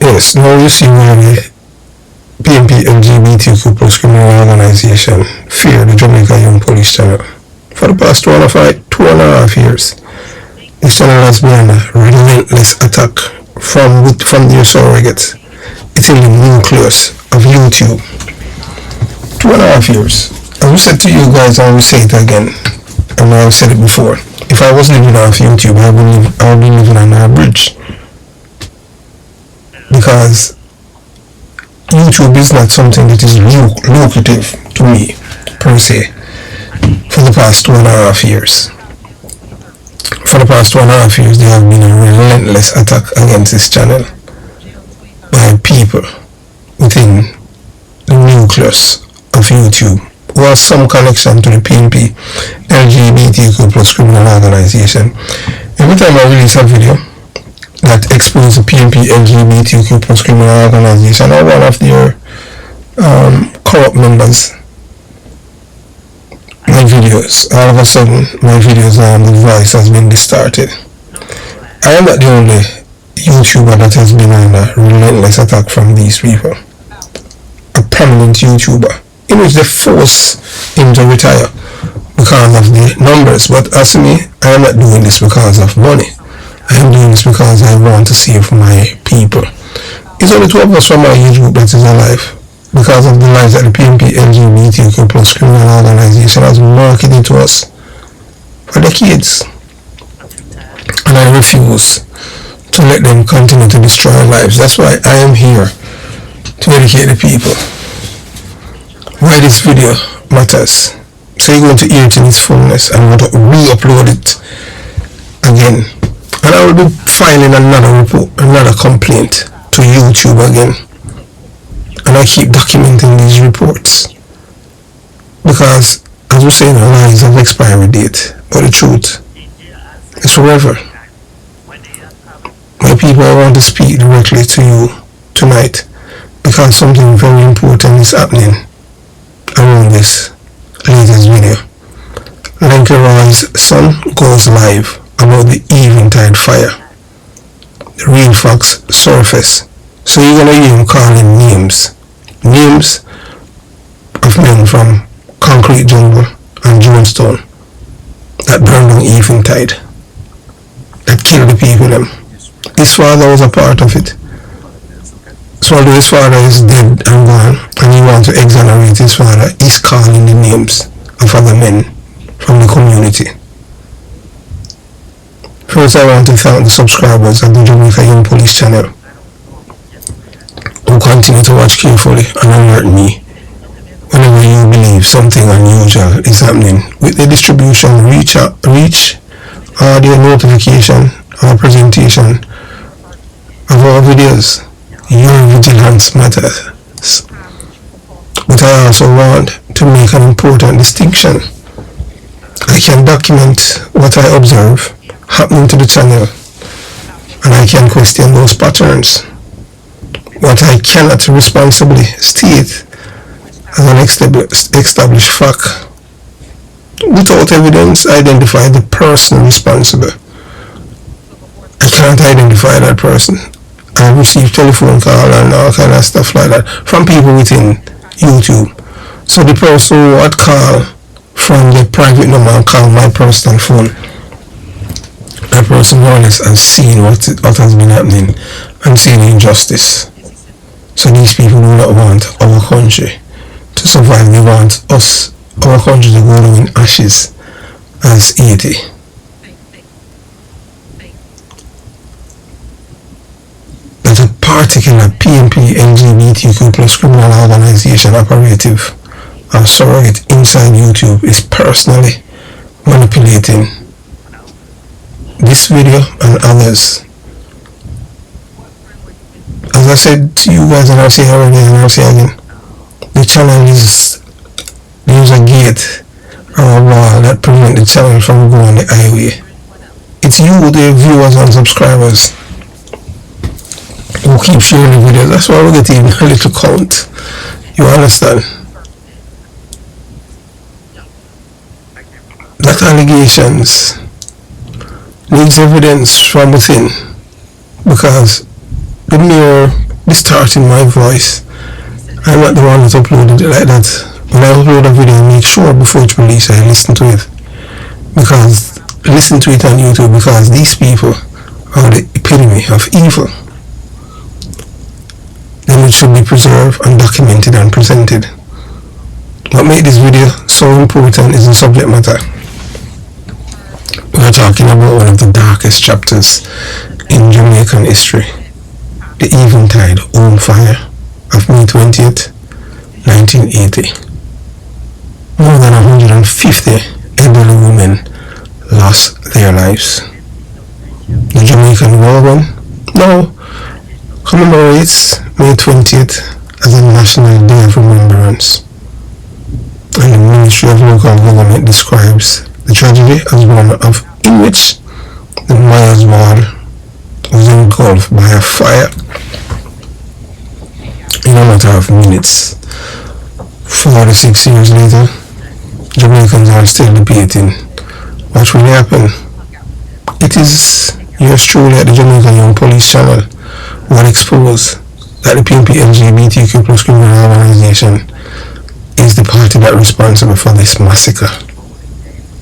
Yes, now you see why the Pnplgbtq plus criminal organization fear the Jamaica Young Police Channel. For the past 2.5 years, this channel has been under relentless attack from their surrogates. It's in the nucleus of YouTube. 2.5 years. As we said to you guys, I will say it again, and I've said it before. If I was living off YouTube, I would be living under a bridge. Because YouTube is not something that is lucrative to me, per se, for the past 2.5 years. For the past 2.5 years, there have been a relentless attack against this channel by people within the nucleus of YouTube who has some connection to the Pnplgbtq plus criminal organization. Every time I release a video that exposes the Pnplgbtq plus criminal organization or one of their corrupt members, my videos, all of a sudden, my videos the voice has been distorted. I am not the only YouTuber that has been under relentless attack from these people. A prominent YouTuber, in which they force him to retire because of the numbers. But as for me, I am not doing this because of money. I am doing this because I want to save my people. It's only 2 of us from my age group that is alive because of the lies that the Pnplgbtq plus criminal organization has marketed to us for decades. And I refuse to let them continue to destroy lives. That's why I am here to educate the people why this video matters. So you're going to hear it in its fullness and want to re-upload it again. And I will be filing another complaint to YouTube again. And I keep documenting these reports. Because, as we say, the lies have expiry date. But the truth is forever. My people, I want to speak directly to you tonight because something very important is happening around this latest video. Lenky Roy's son goes live about the Eventide fire. The real facts surface. So you're gonna hear him calling names of men from Concrete Jungle and Jonestown that burned down Eventide, that killed the people them. His father was a part of it. So although his father is dead and gone, and he wants to exonerate his father, he's calling the names of other men from the community. First, I want to thank the subscribers of the Jamaica Young Police channel who continue to watch carefully and alert me whenever you believe something unusual is happening with the distribution, reach, audio notification, or presentation of our videos. Your vigilance matters. But I also want to make an important distinction. I can document what I observe happening to the channel, and I can question those patterns. What I cannot responsibly state as an established fact without evidence identify the person responsible. I can't identify that person. I receive telephone call and all kind of stuff like that from people within YouTube. So the person who would call from the private number and call my personal phone, that person more or less has seen what has been happening and seen injustice. So these people do not want our country to survive. They want our country to go down in ashes as Haiti. That a particular Pnplgbtq plus criminal organization operative or surrogate inside YouTube is personally manipulating this video and others. As I said to you guys, and I'll say already and I'll say again, the channel is, there's a gate or a wall that prevents the channel from going the highway. It's you, the viewers and subscribers, who keep sharing the videos. That's why we're getting a little count. You understand? That allegations needs evidence from within, because the mere distorting my voice. I'm not the one that uploaded it like that. When I upload a video, I make sure before it's released I listen to it. Listen to it on YouTube, because these people are the epitome of evil. Then it should be preserved and documented and presented. What made this video so important is the subject matter. We are talking about one of the darkest chapters in Jamaican history, the Eventide Home Fire of May 20th, 1980. More than 150 elderly women lost their lives. The Jamaican government now commemorates May 20th as a National Day of Remembrance, and the Ministry of Local Government describes the tragedy as one in which the Myers ward was engulfed by a fire in a matter of minutes. 46 years later, Jamaicans are still debating what really happened. It is yours truly at the Jamaican Young Police channel who had exposed that the Pnplgbtq plus criminal organization is the party that is responsible for this massacre.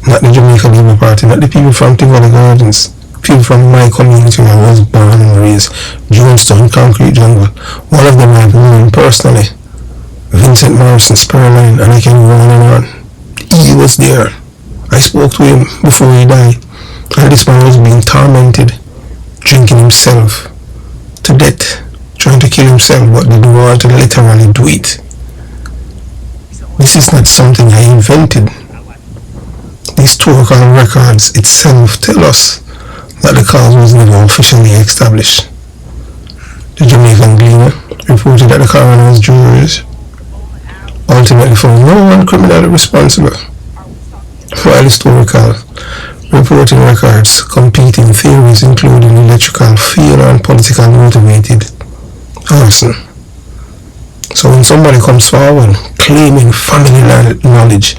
Not the Jamaican Labour Party, not the people from Tivoli Gardens, people from my community where I was born and raised, Jonestown, Concrete Jungle. One of them I've known personally, Vincent Morrison, Spurline, and I can go on and on. He was there. I spoke to him before he died, and this man was being tormented, drinking himself to death, trying to kill himself, but they don't want to literally do it. This is not something I invented. Historical records itself tell us that the cause was never officially established. The Jamaican Gleaner reported that the coroner's juries ultimately found no one criminally responsible, while historical reporting records competing theories including electrical failure and politically motivated arson. So when somebody comes forward claiming family knowledge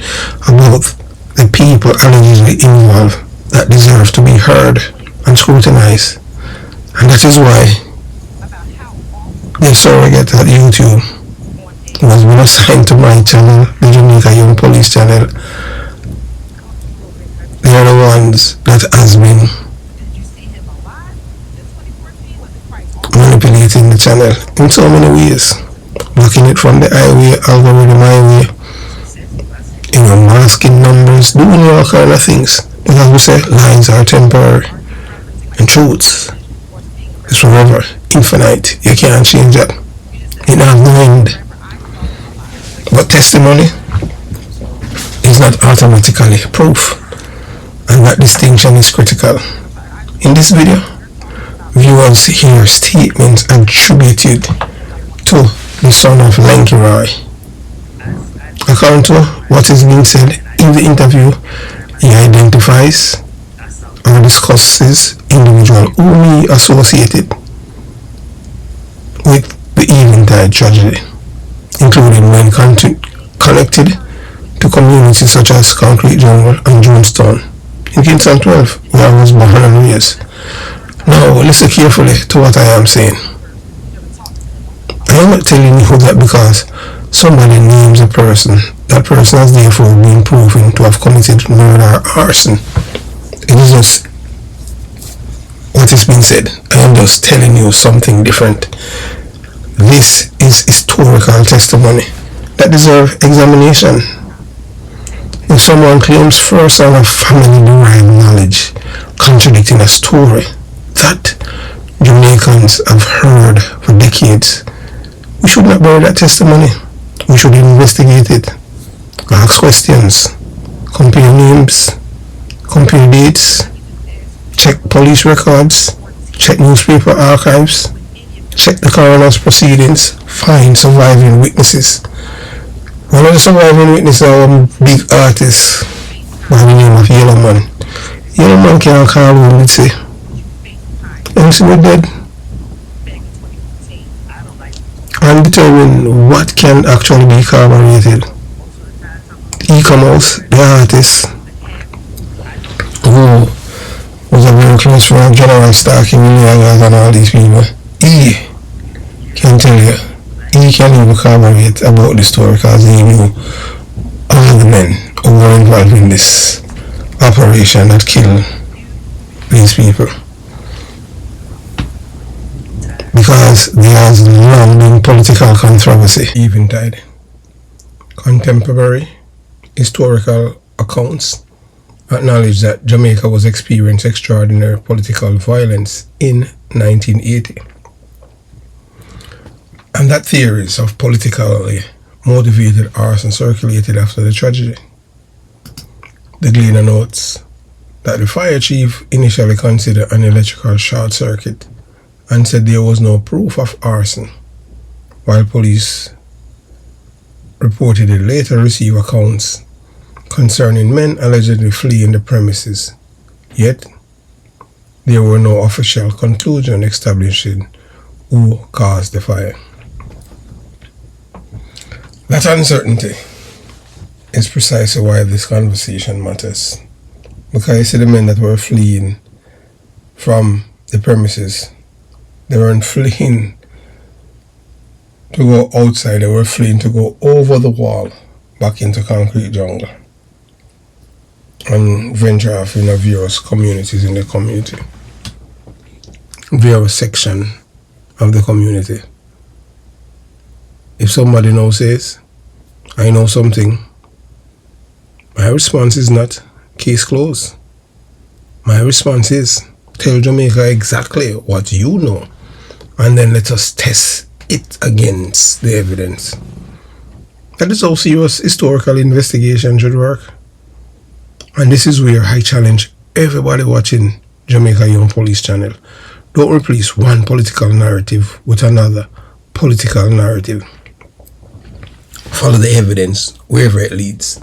about the people allegedly involved, that deserve to be heard and scrutinized, and that is why the surrogate at YouTube was been assigned to my channel, the Jamaica Young Police channel. They are the ones that has been manipulating the channel in so many ways, blocking it from the highway, algorithm highway, masking numbers, doing all kind of things. But as we say, lines are temporary, and truth is forever, infinite. You can't change that. It has no end. But testimony is not automatically proof, and that distinction is critical. In this video, viewers hear statements attributed to the son of Lanky Roy. According to what is being said in the interview, he identifies or discusses individuals whom he associated with the Eventide tragedy, including men connected to communities such as Concrete Jungle and Jonestown in Kingston 12, where I was born and raised. Now listen carefully to what I am saying. I am not telling you that because somebody names a person, that person has therefore been proven to have committed murder or arson. It is just what is being said. I am just telling you something different. This is historical testimony that deserves examination. If someone claims first-hand of family-derived knowledge contradicting a story that Jamaicans have heard for decades, we should not bury that testimony. We should investigate it, ask questions, compare names, compare dates, check police records, check newspaper archives, check the coroner's proceedings, find surviving witnesses. One of the surviving witnesses is a big artist by the name of Yellow Man. Yellow Man can't call home and say, "I'm still dead," and determine what can actually be corroborated. He come out, the artist, who was a very close friend of General Stark and all these people, he can tell you, he can even corroborate about the story because he knew all the men who were involved in this operation that killed these people. Because there has long been political controversy. Eventide. Contemporary historical accounts acknowledge that Jamaica was experiencing extraordinary political violence in 1980. And that theories of politically motivated arson circulated after the tragedy. The Gleaner notes that the fire chief initially considered an electrical short circuit and said there was no proof of arson, while police reportedly later received accounts concerning men allegedly fleeing the premises. Yet, there were no official conclusion establishing who caused the fire. That uncertainty is precisely why this conversation matters. Because you see the men that were fleeing from the premises, they weren't fleeing to go outside, they were fleeing to go over the wall back into concrete jungle and venture off in various communities in the community, various section of the community. If somebody now says, I know something, my response is not case closed. My response is tell Jamaica exactly what you know and then let us test it against the evidence. That is how serious historical investigation should work. And this is where I challenge everybody watching Jamaica Young Police channel. Don't replace one political narrative with another political narrative. Follow the evidence wherever it leads.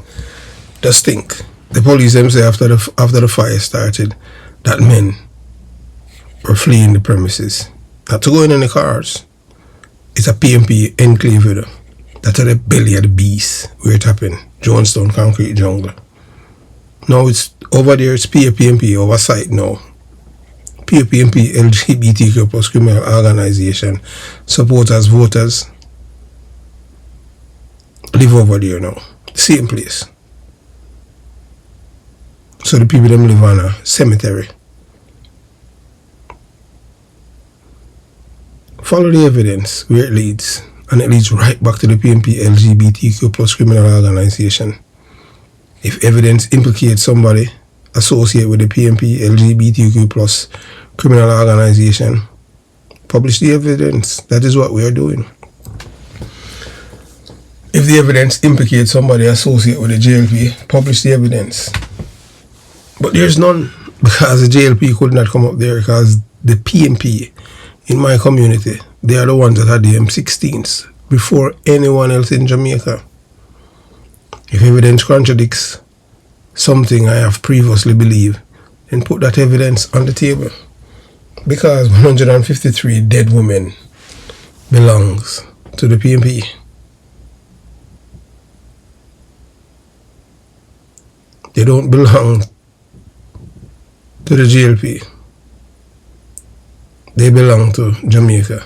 Just think, the police them say after the fire started that men were fleeing the premises. Not to go in any cars. It's a PNP enclave. That's at the belly of the beast where it happened. Jonestown Concrete Jungle. Now it's over there, it's PNP oversight now. Pnplgbtq plus criminal organization. Supporters, voters live over there now. Same place. So the people them live on a cemetery. Follow the evidence where it leads, and it leads right back to the Pnplgbtq plus criminal organization. If evidence implicates somebody associated with the Pnplgbtq plus criminal organization, publish the evidence. That is what we are doing. If the evidence implicates somebody associated with the JLP, publish the evidence. But there's none, because the JLP could not come up there, because the PNP in my community, they are the ones that had the M16s before anyone else in Jamaica. If evidence contradicts something I have previously believed, then put that evidence on the table. Because 153 dead women belongs to the PNP. They don't belong to the JLP. They belong to Jamaica.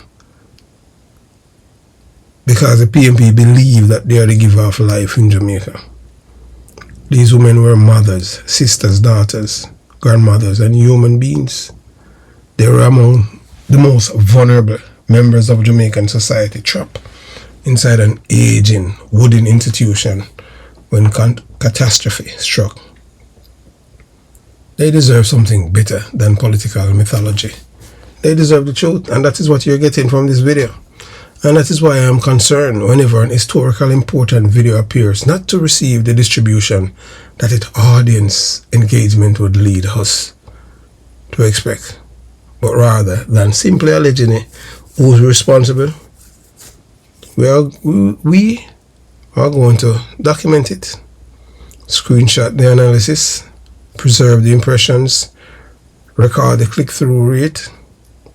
Because the PNP believe that they are the giver of life in Jamaica. These women were mothers, sisters, daughters, grandmothers, and human beings. They were among the most vulnerable members of Jamaican society, trapped inside an aging wooden institution when catastrophe struck. They deserve something better than political mythology. They deserve the truth, and that is what you're getting from this video. And that is why I am concerned whenever an historical important video appears not to receive the distribution that its audience engagement would lead us to expect, but rather than simply alleging it, who's responsible. We are going to document it, screenshot the analysis, preserve the impressions, record the click-through rate,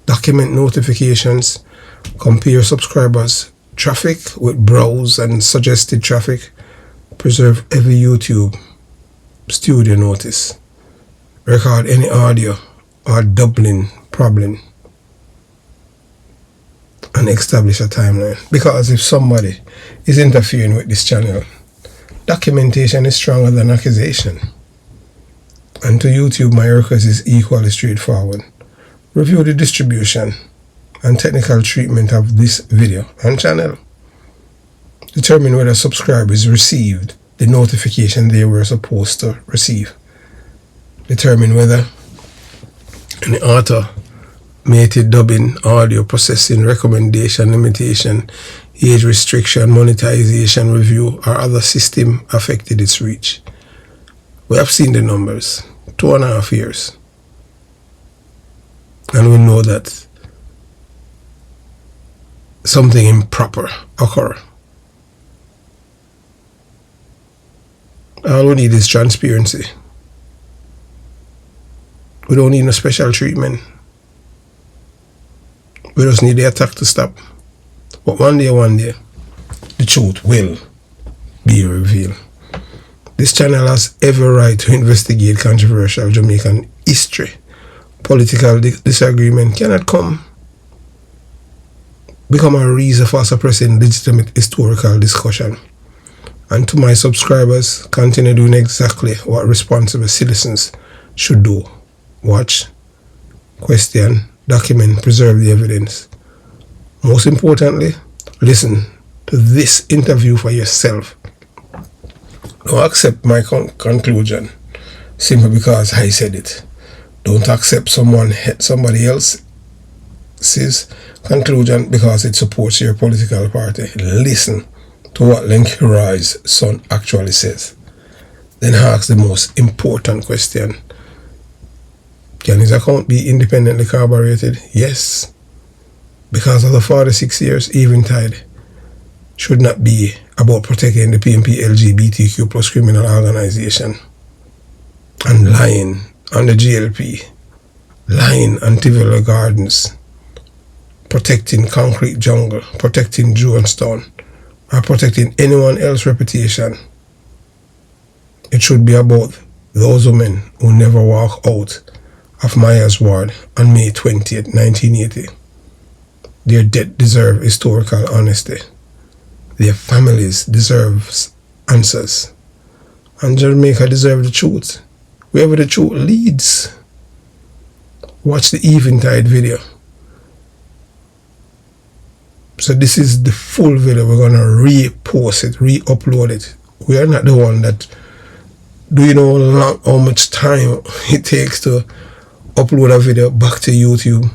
document notifications, compare subscribers traffic with browse and suggested traffic, preserve every YouTube studio notice, record any audio or doubling problem, and establish a timeline. Because if somebody is interfering with this channel, documentation is stronger than accusation. And to YouTube, my request is equally straightforward. Review the distribution and technical treatment of this video and channel. Determine whether subscribers received the notification they were supposed to receive. Determine whether any automated dubbing, audio processing, recommendation, limitation, age restriction, monetization review, or other system affected its reach. We have seen the numbers, 2.5 years. And we know that something improper occurred. All we need is transparency. We don't need no special treatment. We just need the attack to stop. But one day, the truth will be revealed. This channel has every right to investigate controversial Jamaican history. Political disagreement cannot become a reason for suppressing legitimate historical discussion. And to my subscribers, continue doing exactly what responsible citizens should do. Watch, question, document, preserve the evidence. Most importantly, listen to this interview for yourself. Don't accept my conclusion simply because I said it. Don't accept somebody else's conclusion because it supports your political party. Listen to what Lenky Roy's son actually says. Then ask the most important question. Can his account be independently corroborated? Yes. Because of the 46 years, Eventide should not be about protecting the Pnplgbtq plus criminal organization and lying on the GLP, lying on Tivoli Gardens, protecting Concrete Jungle, protecting Jonestown, or protecting anyone else's reputation. It should be about those women who never walk out of Myers Ward on May 20th, 1980. Their death deserve historical honesty. Their families deserve answers. And Jamaica deserve the truth. Wherever the truth leads. Watch the Eventide video. So this is the full video. We're going to repost it, re-upload it. We are not the one that... Do you know how much time it takes to upload a video back to YouTube?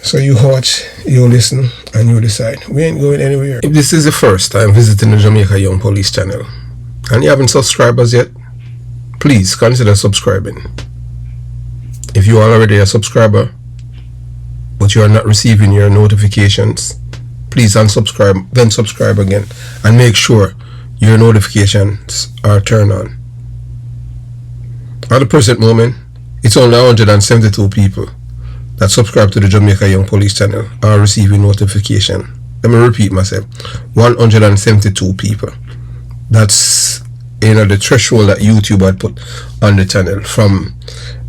So you watch, you listen, and you decide. We ain't going anywhere. If this is the first time visiting the Jamaica Young Police channel, and you haven't subscribed as yet, please consider subscribing. If you are already a subscriber, but you are not receiving your notifications, please unsubscribe, then subscribe again, and make sure your notifications are turned on. At the present moment, it's only 172 people that subscribe to the Jamaica Young Police channel are receiving notification. Let me repeat myself. 172 people. That's, the threshold that YouTube had put on the channel from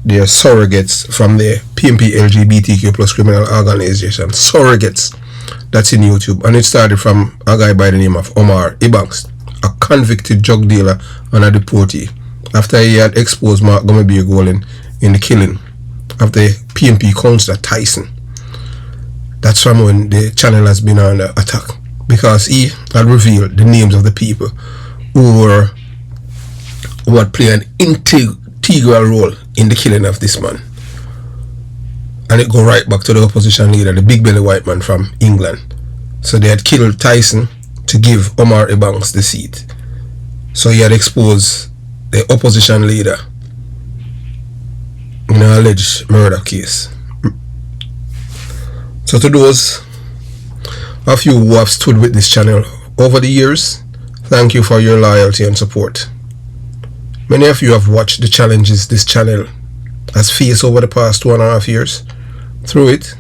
their surrogates, from the Pnplgbtq plus criminal organization. Surrogates. That's in YouTube. And it started from a guy by the name of Omar Ibanks, a convicted drug dealer and a deportee, after he had exposed Mark Gummerbeer Golden in the killing of the PNP councillor Tyson. That's from when the channel has been under attack, because he had revealed the names of the people who had played an integral role in the killing of this man. And it go right back to the opposition leader, the big belly white man from England. So they had killed Tyson to give Omar Ibanks the seat. So he had exposed the opposition leader in an alleged murder case. So to those of you who have stood with this channel over the years, thank you for your loyalty and support. Many of you have watched the challenges this channel has faced over the past 2.5 years. Through it,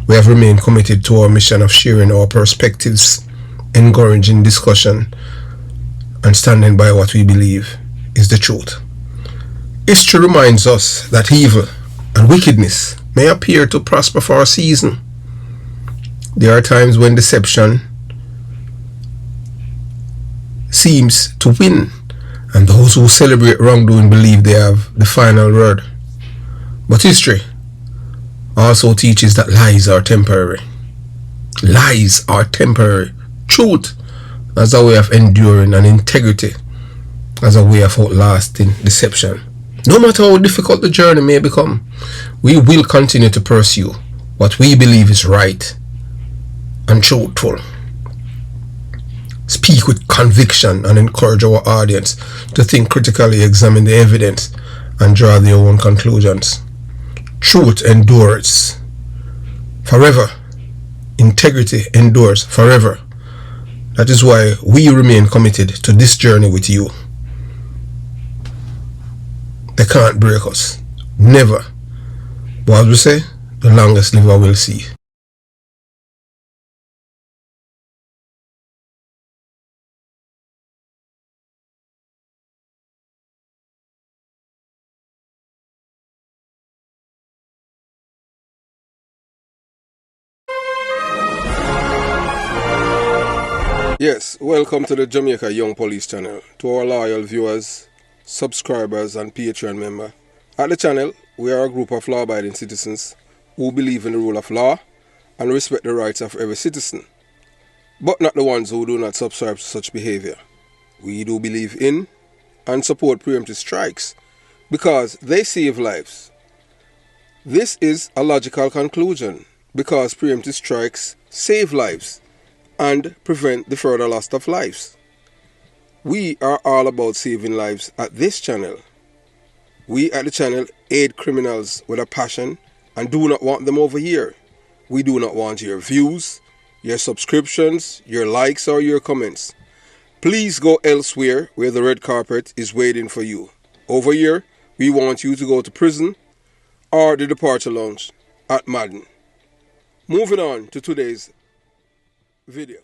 we have remained committed to our mission of sharing our perspectives, encouraging discussion, and standing by what we believe is the truth. History reminds us that evil and wickedness may appear to prosper for a season. There are times when deception seems to win, and those who celebrate wrongdoing believe they have the final word. But history also teaches that lies are temporary. Lies are temporary. Truth as a way of enduring, and integrity as a way of outlasting deception. No matter how difficult the journey may become, we will continue to pursue what we believe is right and truthful. Speak with conviction and encourage our audience to think critically, examine the evidence, and draw their own conclusions. Truth endures forever. Integrity endures forever. That is why we remain committed to this journey with you. They can't break us. Never. But as we say, the longest liver will see. Yes, welcome to the Jamaica Young Police channel. To our loyal viewers, subscribers and Patreon member. At the channel, we are a group of law-abiding citizens who believe in the rule of law and respect the rights of every citizen, but not the ones who do not subscribe to such behavior. We do believe in and support preemptive strikes because they save lives. This is a logical conclusion because preemptive strikes save lives and prevent the further loss of lives. We are all about saving lives at this channel. We at the channel aid criminals with a passion and do not want them over here. We do not want your views, your subscriptions, your likes or your comments. Please go elsewhere where the red carpet is waiting for you. Over here, we want you to go to prison or the departure lounge at Madden. Moving on to today's video.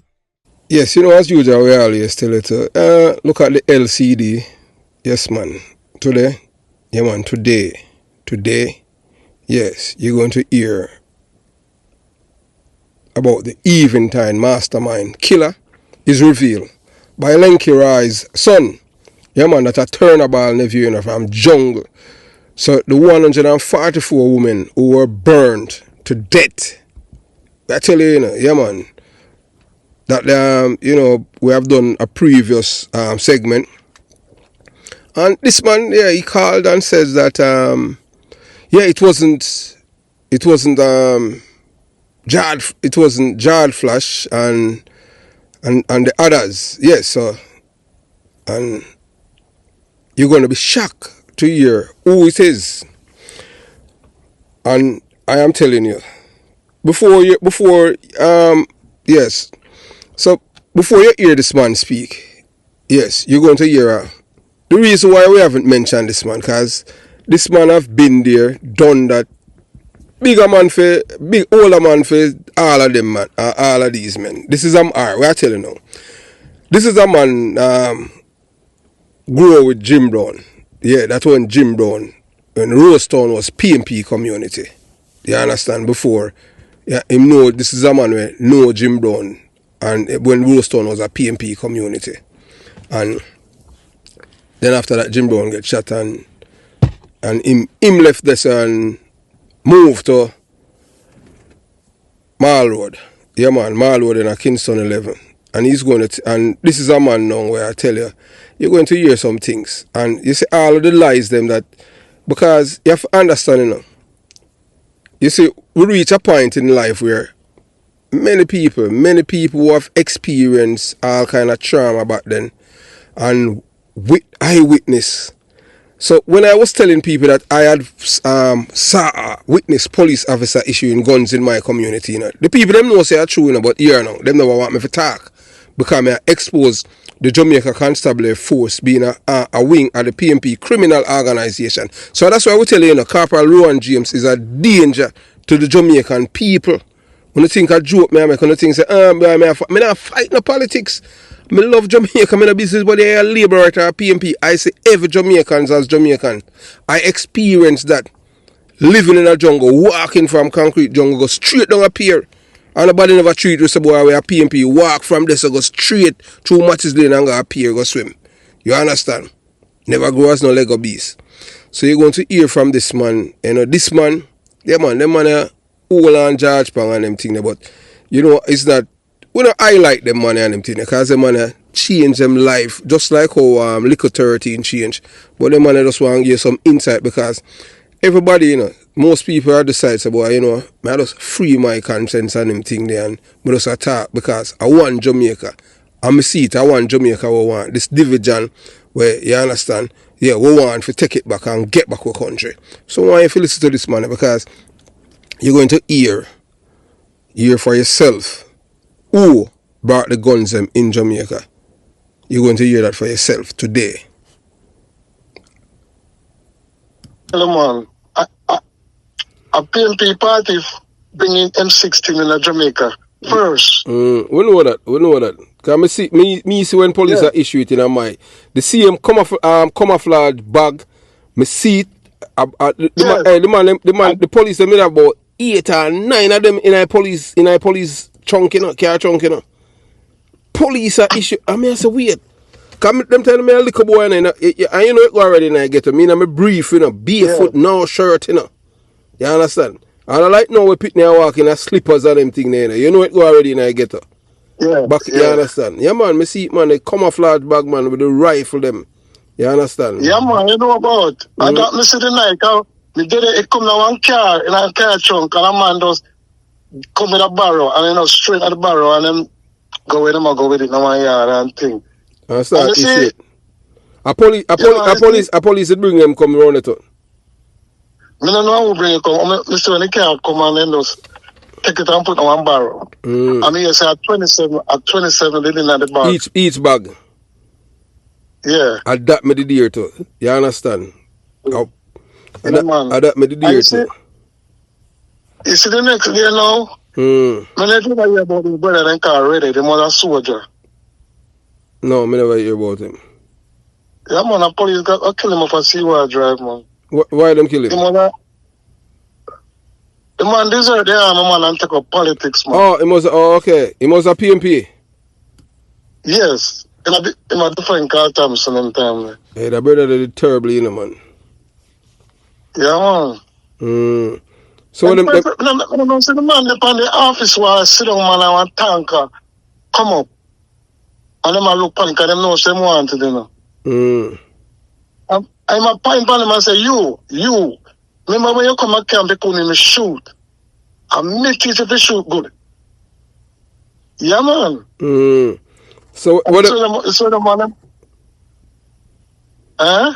Yes, as usual, we always tell it. Look at the LCD. Yes, man. Today, yes, you're going to hear about the Eventide mastermind killer is revealed by Lenky Rye's son. Yeah, man, that's a turnabout nephew from jungle. So the 144 women who were burned to death. I tell you, yeah, man, that we have done a previous segment, and this man, yeah, he called and says that it wasn't Jard Flash and the others. Yes, so and you're going to be shocked to hear who it is, and I am telling you yes. So before you hear this man speak, yes, you're going to hear the reason why we haven't mentioned this man, because this man have been there, done that. Older man for all of them, man, all of these men. This is we are telling you now. This is a man grew up with Jim Brown. Yeah, that's when Jim Brown, when Rosetown was PNP community. You understand? Before, yeah, him know this is a man who know Jim Brown, and when Rosetown was a PNP community. And then after that, Jim Brown get shot, and him left this and moved to Mall Road. Yeah, man, Mall Road in a Kingston 11. And he's going to, and this is a man now where I tell you, you're going to hear some things. And you see all of the lies them that, because you have to understand, you see, we reach a point in life where many people who have experienced all kind of trauma back then, and eyewitness. So when I was telling people that I had witnessed police officer issuing guns in my community, the people them know say are true, but here now, them never want me to talk, because I expose the Jamaica Constabulary Force being a wing of the PNP criminal organization. So that's why we tell you, Corporal Rowan James is a danger to the Jamaican people. When you think a joke, me make you think say, me not fight no politics. Me love Jamaica, me no business, but they are liberator PNP. I say every Jamaicans as Jamaican. I experience that. living in a jungle, walking from concrete jungle, go straight down a pier. And nobody never treat with a boy where a PMP walk from this, so go straight through Mattis Lane and go a pier, go swim. You understand? Never grow as no Lego beast. So you're going to hear from this man. You know, this man, yeah man, them man all on George Pang and them thing, but you know, it's not, we don't highlight them money and them thing, because them man change them life, just like how Liquor 13 change. But them man just want to give some insight, because everybody, you know, most people are the sides about, you know, I just free my conscience and them thing there, and I just attack, because I want Jamaica. And I see it, I want Jamaica, we want this division where, you understand, yeah, we want to take it back and get back our country. So I want you to listen to this man, because you're going to hear for yourself who brought the guns them in Jamaica. You're going to hear that for yourself today. Hello, man. A PNP party bringing M16 in Jamaica first. We know that. Because me see when police are issue it in my, the same camouflage bag, me see it, the police they made about 8 or 9 of them in a police chunk, you know, car chunk, you know. Police are issue. I mean, it's weird. Cause them telling me a little boy, and you know it go already in I get to me, and I'm brief, you know, barefoot, no shirt, you know. You understand? And I like now we pick me walking in slippers and them thing there, you know it go already in I get to. Yeah. Back, you understand? Yeah man, me see it man, they camouflage bag man with the rifle them. You understand? Yeah man, you know about. I got me see the night, me did it come down one car, in a car trunk, and a man just come with a barrow, and you know, straight at the barrow, and then go with him, I go with it in my yard and thing. And start to see it. A police bring them come around it. I don't know who bring it come. I see when the car come and then just take it and put it on one barrel. I mean, you say at 27, they didn't have the bag. Each bag. Yeah. And that me the deer too. You understand? Yeah, that me the deer too. You see the next day now? When I hear about his brother and car ready, the mother soldier. No, me never hear about him. Yeah, man, the police got kill him off a Seaward Drive, man. Why them kill him? The man deserve the army, man, and take up politics, man. Okay. He must a PMP. Yes. In a different car time, sometime. Hey, that brother did terribly, you know, man. Yeah, man. So when the man upon the office while I sit down, man, and one tanker come up. And them a look panic, and them know what them want to do, you know. I'm a point on him and say, you, remember when you come at camp, they couldn't even shoot. And make it if they shoot good. Yeah, man. So what so the man,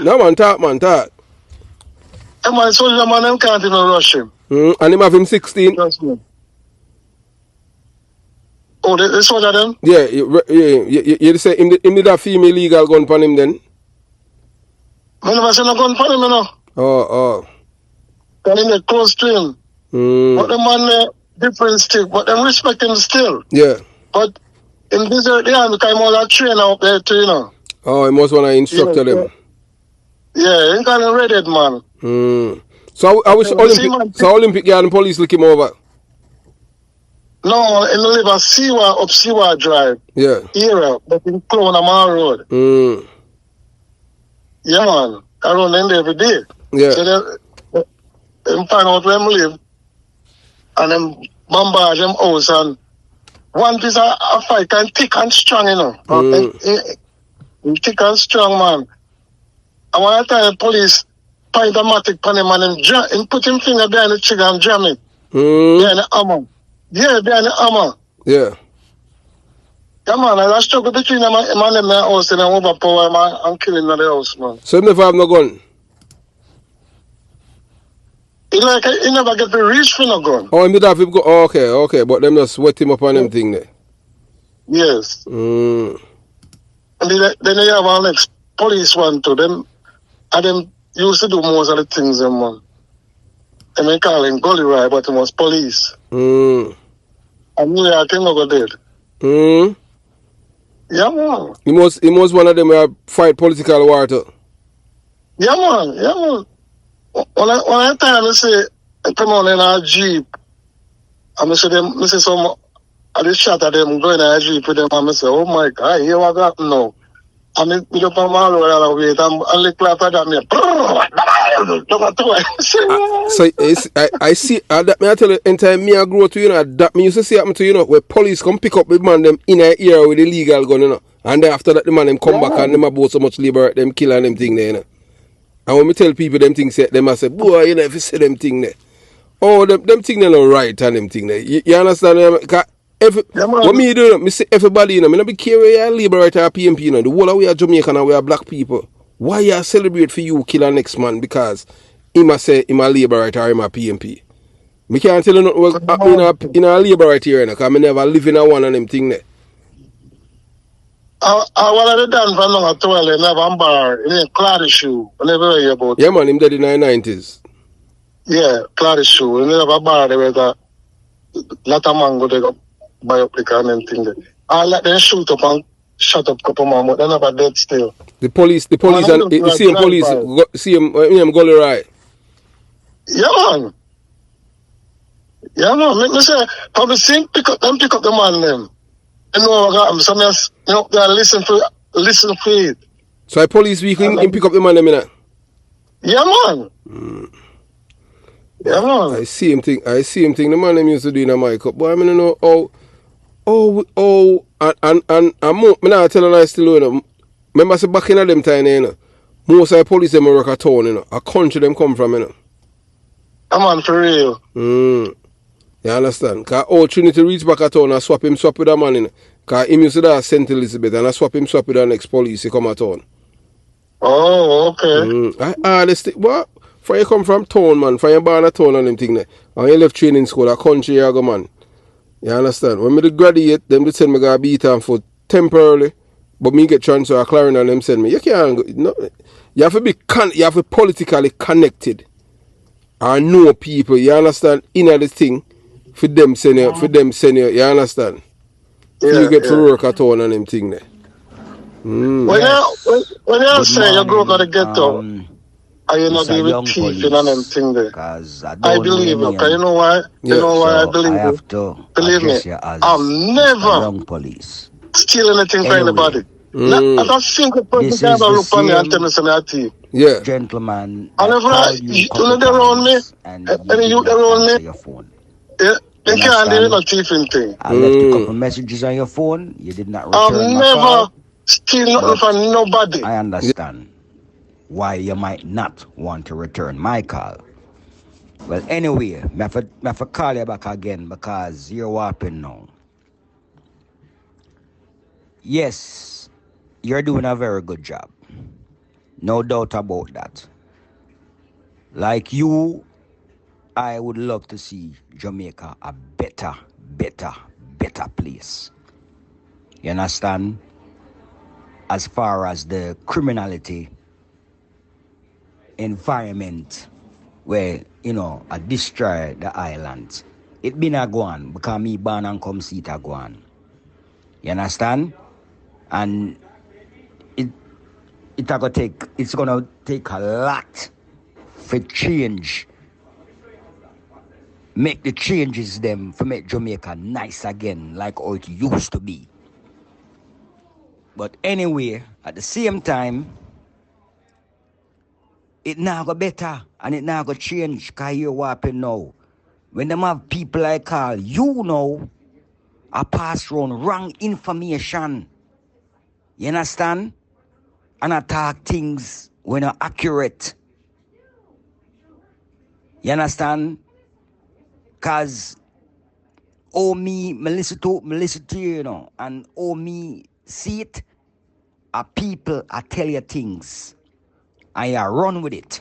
No, man, talk. Yeah, man, so the man can't even rush him. And him have him 16. Trust me. Oh, they soldier them? Yeah, you say him did a female legal gun upon him then? I never seen a gun upon him, you know. Oh. Can him close to him. But the man different still, but them respect him still. Yeah. But in this area, because I'm all a trainer up there too, you know. Oh, he must want to instruct them. Yeah, he kind of ready, man. So I wish Olympic guard and police look him over. No, in the live Seaward Drive. Yeah. Era, but in Clone Amar Road. Yeah, man. I run in there every day. Yeah. So them find out where them live. And them bombard them house. And one piece of fight can thick and strong, you know. Thick and strong, man. And one time the police point a matic on him and put him finger behind the trigger and jam it. Behind the armor. Yeah, behind the armor. Yeah. Yeah, man, I struggle between them and them house and overpower him and kill him in the house, man. So he never have no gun? He never get to reach for no gun. Oh, he did have him go. Oh, okay, but them just wet him up on them thing there. Yes. And then they have our next police one too. Them used to do most of the things, them, man. And they call him Gully Ride, but he was police. And me, I think I got dead. Yeah, man. He must one of them who fight political war too. Yeah, man. when I time I say come on in a jeep, I say them, I say some. I just shot at them going in a jeep with them, and I say, oh my God, here what happened now? I mean, we don't come all the way. I'm only clap at that me. So I see that me I tell you anytime me I grow to that me used to see happen to where police come pick up the man them in a ear with illegal gun and then after that the man them come back and them about so much labor them kill and them thing there and when me tell people them things them I say boy if you say them thing there oh them thing they not right and them thing there you understand what me do me say everybody me not be care where you labor right or PMP the whole of we are Jamaican and we are black people why you celebrate for you kill a next man because him a say him a labor right or him a PMP. Me can't tell you nothing was happening in a labor right here because I never live in a one of them thing there. I want to done for long at 12 never bar in a clad shoe. Whenever you about yeah man, him dead in the 90s. Yeah, clad shoe. And never bar there was a lot of mango they got buy up the car and thing there. I let them shoot up and shut up couple more, but they never dead still. The police and you see him police see him gully right. Yeah man. Yeah man. Let me say probably pick up the man them. You know what happened? Some else they listen for it. So a police vehicle him pick up the man them in. Yeah man. Yeah man. I see him thing the man them used to do in a mic up. But I mean know how and more me not tell a lie still remember say back in them time most of the police them work at town a country them come from I'm on for real. You understand? Because all Trinity reach back at town and swap with a man because him used to that St. Elizabeth and I swap with the next police he come at town. Oh, okay. What? From you come from town, man. From you born at town and them thing there. And you left training school, a country you go, man. You understand? When me graduate, them they send me to beat on for temporarily. But me get transfer a Clarion and them send me. You can't go. No, you have to be you have to be politically connected. And know people, you understand, in the thing for them send you, you understand? Yeah, you get to work at all and them thing there. When you say you grow up to the ghetto, and you not deal with teeth and them thing there. I believe you, because you know why? You know why I believe you? Believe me, I'm never steal anything from anybody. Not a single person can ever look on me and tell me something thief. Yeah. Gentleman, and if you don't around me, and you around me, yeah, you can't do no thieving thing. I left a couple messages on your phone. You did not return I've my never call, steal nothing from nobody. I understand why you might not want to return my call. Well, anyway, I have to call you back again because you're warping now. Yes, you're doing a very good job. No doubt about that. Like you, I would love to see Jamaica a better place. You understand? As far as the criminality environment where, I destroy the island. It been a go on because me born and come see it a go on. You understand? And it's gonna take a lot for change. Make the changes them for make Jamaica nice again like how it used to be. But anyway, at the same time, it now go better and it now go change because you're warping now. When them have people like Carl, I pass around wrong information. You understand? And attack things when are accurate. You understand? Cause me listen to and me see it, people tell you things. And you run with it.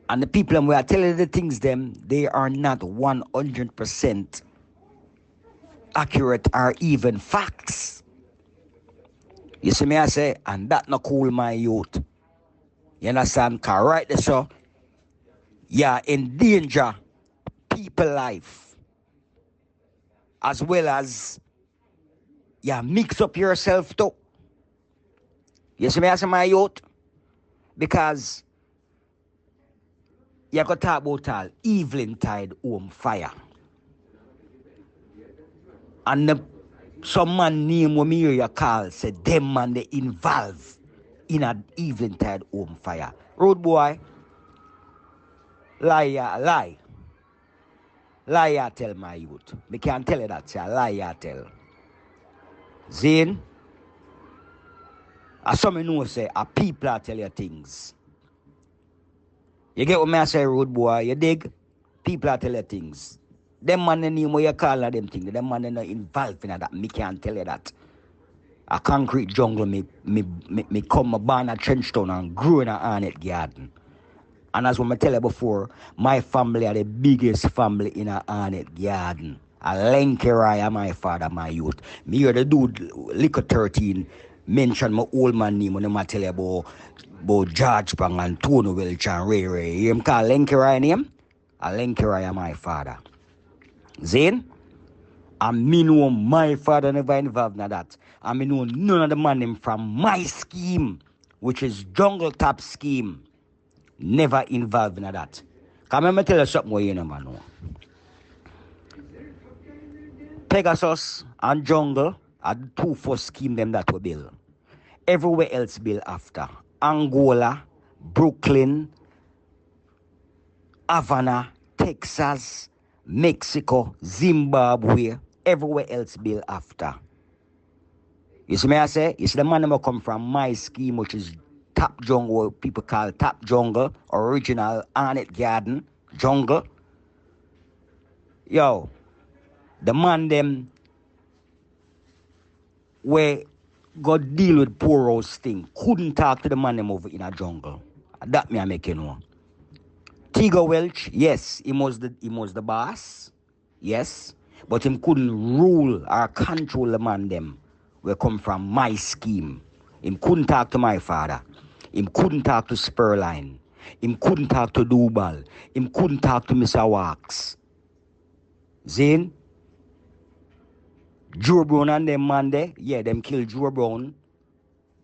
And the people who are telling you the things they are not 100% accurate or even facts. You see me I say, and that not cool my youth. You understand? Cause right there, so you endanger people life. As well as you mix up yourself too. You see me I say my youth? Because You got to talk about all evening tide home fire. And some man name when me hear you call, say them man they involved in an evening tide home fire. Road boy, lie. Lie tell my youth. Me can't tell you that, say lie tell. Zane, as some know say, a people are tell you things. You get what me I say, road boy? You dig? People are tell you things. Them man the name what you call them things. Them man they not involved in that. Me can't tell you that. A concrete jungle, me come a born a trench town and grew in a hornet garden. And as I tell you before, my family are the biggest family in a hornet garden. A Lenkerai my father, my youth. Me hear the dude, Liquor 13, mention my old man name when I tell you about George Pang and Tony Welch and Ray. You him call Lenkerai name? A Lenkerai my father. Zane? And me know my father never involved in that. And me know none of the man them from my scheme, which is Jungle Top scheme, never involved in that. Come let me tell you something what you never know. Pegasus and Jungle are the two first scheme them that were built. Everywhere else built after. Angola, Brooklyn, Havana, Texas, Mexico, Zimbabwe, everywhere else built after. You see me I say? You see the man that come from my scheme, which is Top Jungle, what people call Top Jungle, original Hornet Garden, Jungle. Yo, the man them where God deal with poor house thing couldn't talk to the man them over in a jungle. That me I make you know. Tigger Welch, yes, he was the boss, yes, but him couldn't rule or control the man them where come from my scheme. Him couldn't talk to my father. Him couldn't talk to Spurline. Him couldn't talk to Dubal. Him couldn't talk to Mr. Wax. Zane, Joe Brown and them man there, yeah, them kill Joe Brown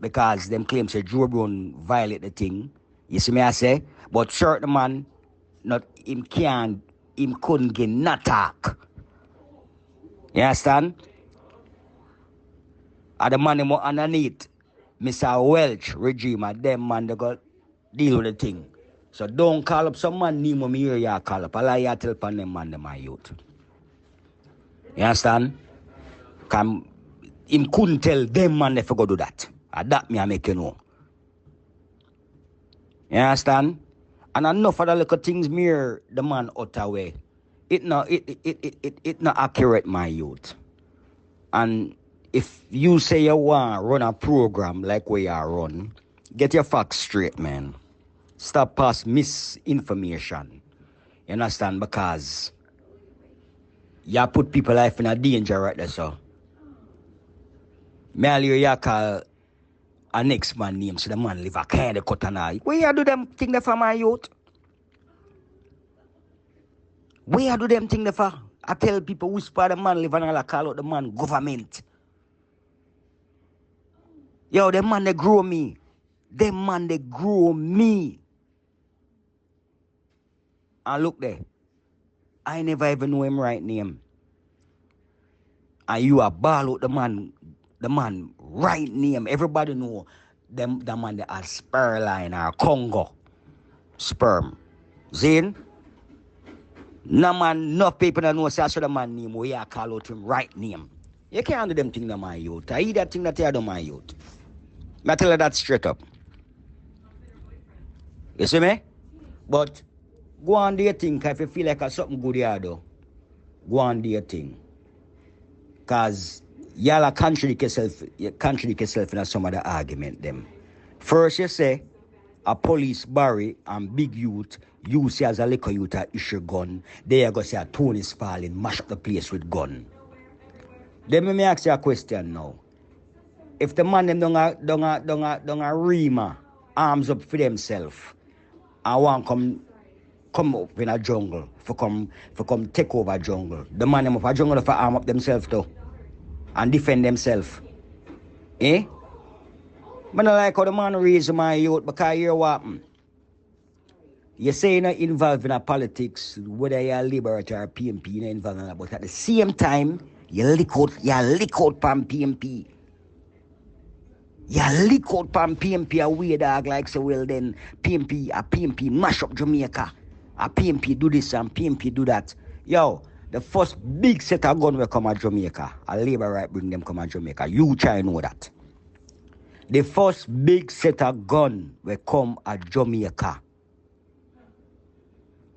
because them claim say Joe Brown violate the thing. You see me I say? But certain man, not him couldn't get no talk. You understand? And the man them underneath Mr. Welch regime and them man they got deal with the thing. So don't call up some man name when me hear you call up. All you tell upon them man them my youth. You understand? Him couldn't tell them man if go do that. And that me I make you know. You understand? And enough of the little things mirror the man out away. It not accurate, my youth. And if you say you want to run a program like we are run, get your facts straight, man. Stop pass misinformation. You understand? Because you put people life in a danger right there, so. Me all you call a next man name, so the man live a kind of cut and all. Where you do them thing there for, my youth? Where you do them thing there for? I tell people whisper the man live and all, I call out the man government. Yo, them man they grow me. Them man they grow me. And look there. I never even know him right name. And you are ball out the man right name. Everybody know them the man that are Spurline or Congo. Sperm. Zane? No man, no people that know say the man name where you call out him right name. You can't do them thing to my youth. I eat that thing that you do my youth. I tell you that straight up. You see me? But go on do your thing, if you feel like something good you do. Go on do your thing. Cause y'all contradict yourself in some of the argument them. First you say a police Barry and big youth, you see as a little youth a issue gun. They are gonna say a Tony Spalding mash up the place with gun. Then me ask you a question now. If the man them don't rima arms up for themselves and want come up in a jungle for come take over jungle. The man them up a jungle for arm up themselves too and defend themselves. Eh? I don't like how the man raise my youth because you what? You say you're not involved in a politics, whether you're a liberator or PMP, you're not involved in that. But at the same time, you lick out from PMP. You lick out from PMP a way dog like so well then PMP mash up Jamaica. A PMP do this and PMP do that. Yo, the first big set of gun will come at Jamaica. A labor right bring them come at Jamaica. You try and know that. The first big set of gun will come at Jamaica.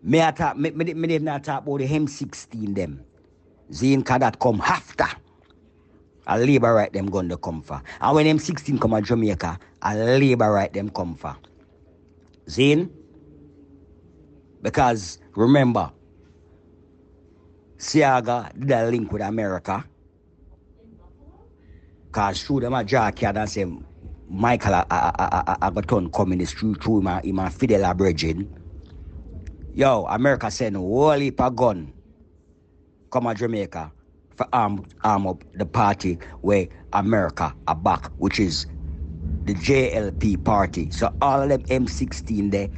Me not talk about the M16 them. Zinka that come after. A labor right them gun to come for. And when M16 come at Jamaica, a labor right them come for. Zin? Because remember, Siaga did a link with America. Because through them a jackyard and say Michael a got turn communist through him a Fidel Abridging. Yo, America send a whole heap of gun come to Jamaica for arm up the party where America are back, which is the JLP party. So all of them M16 there,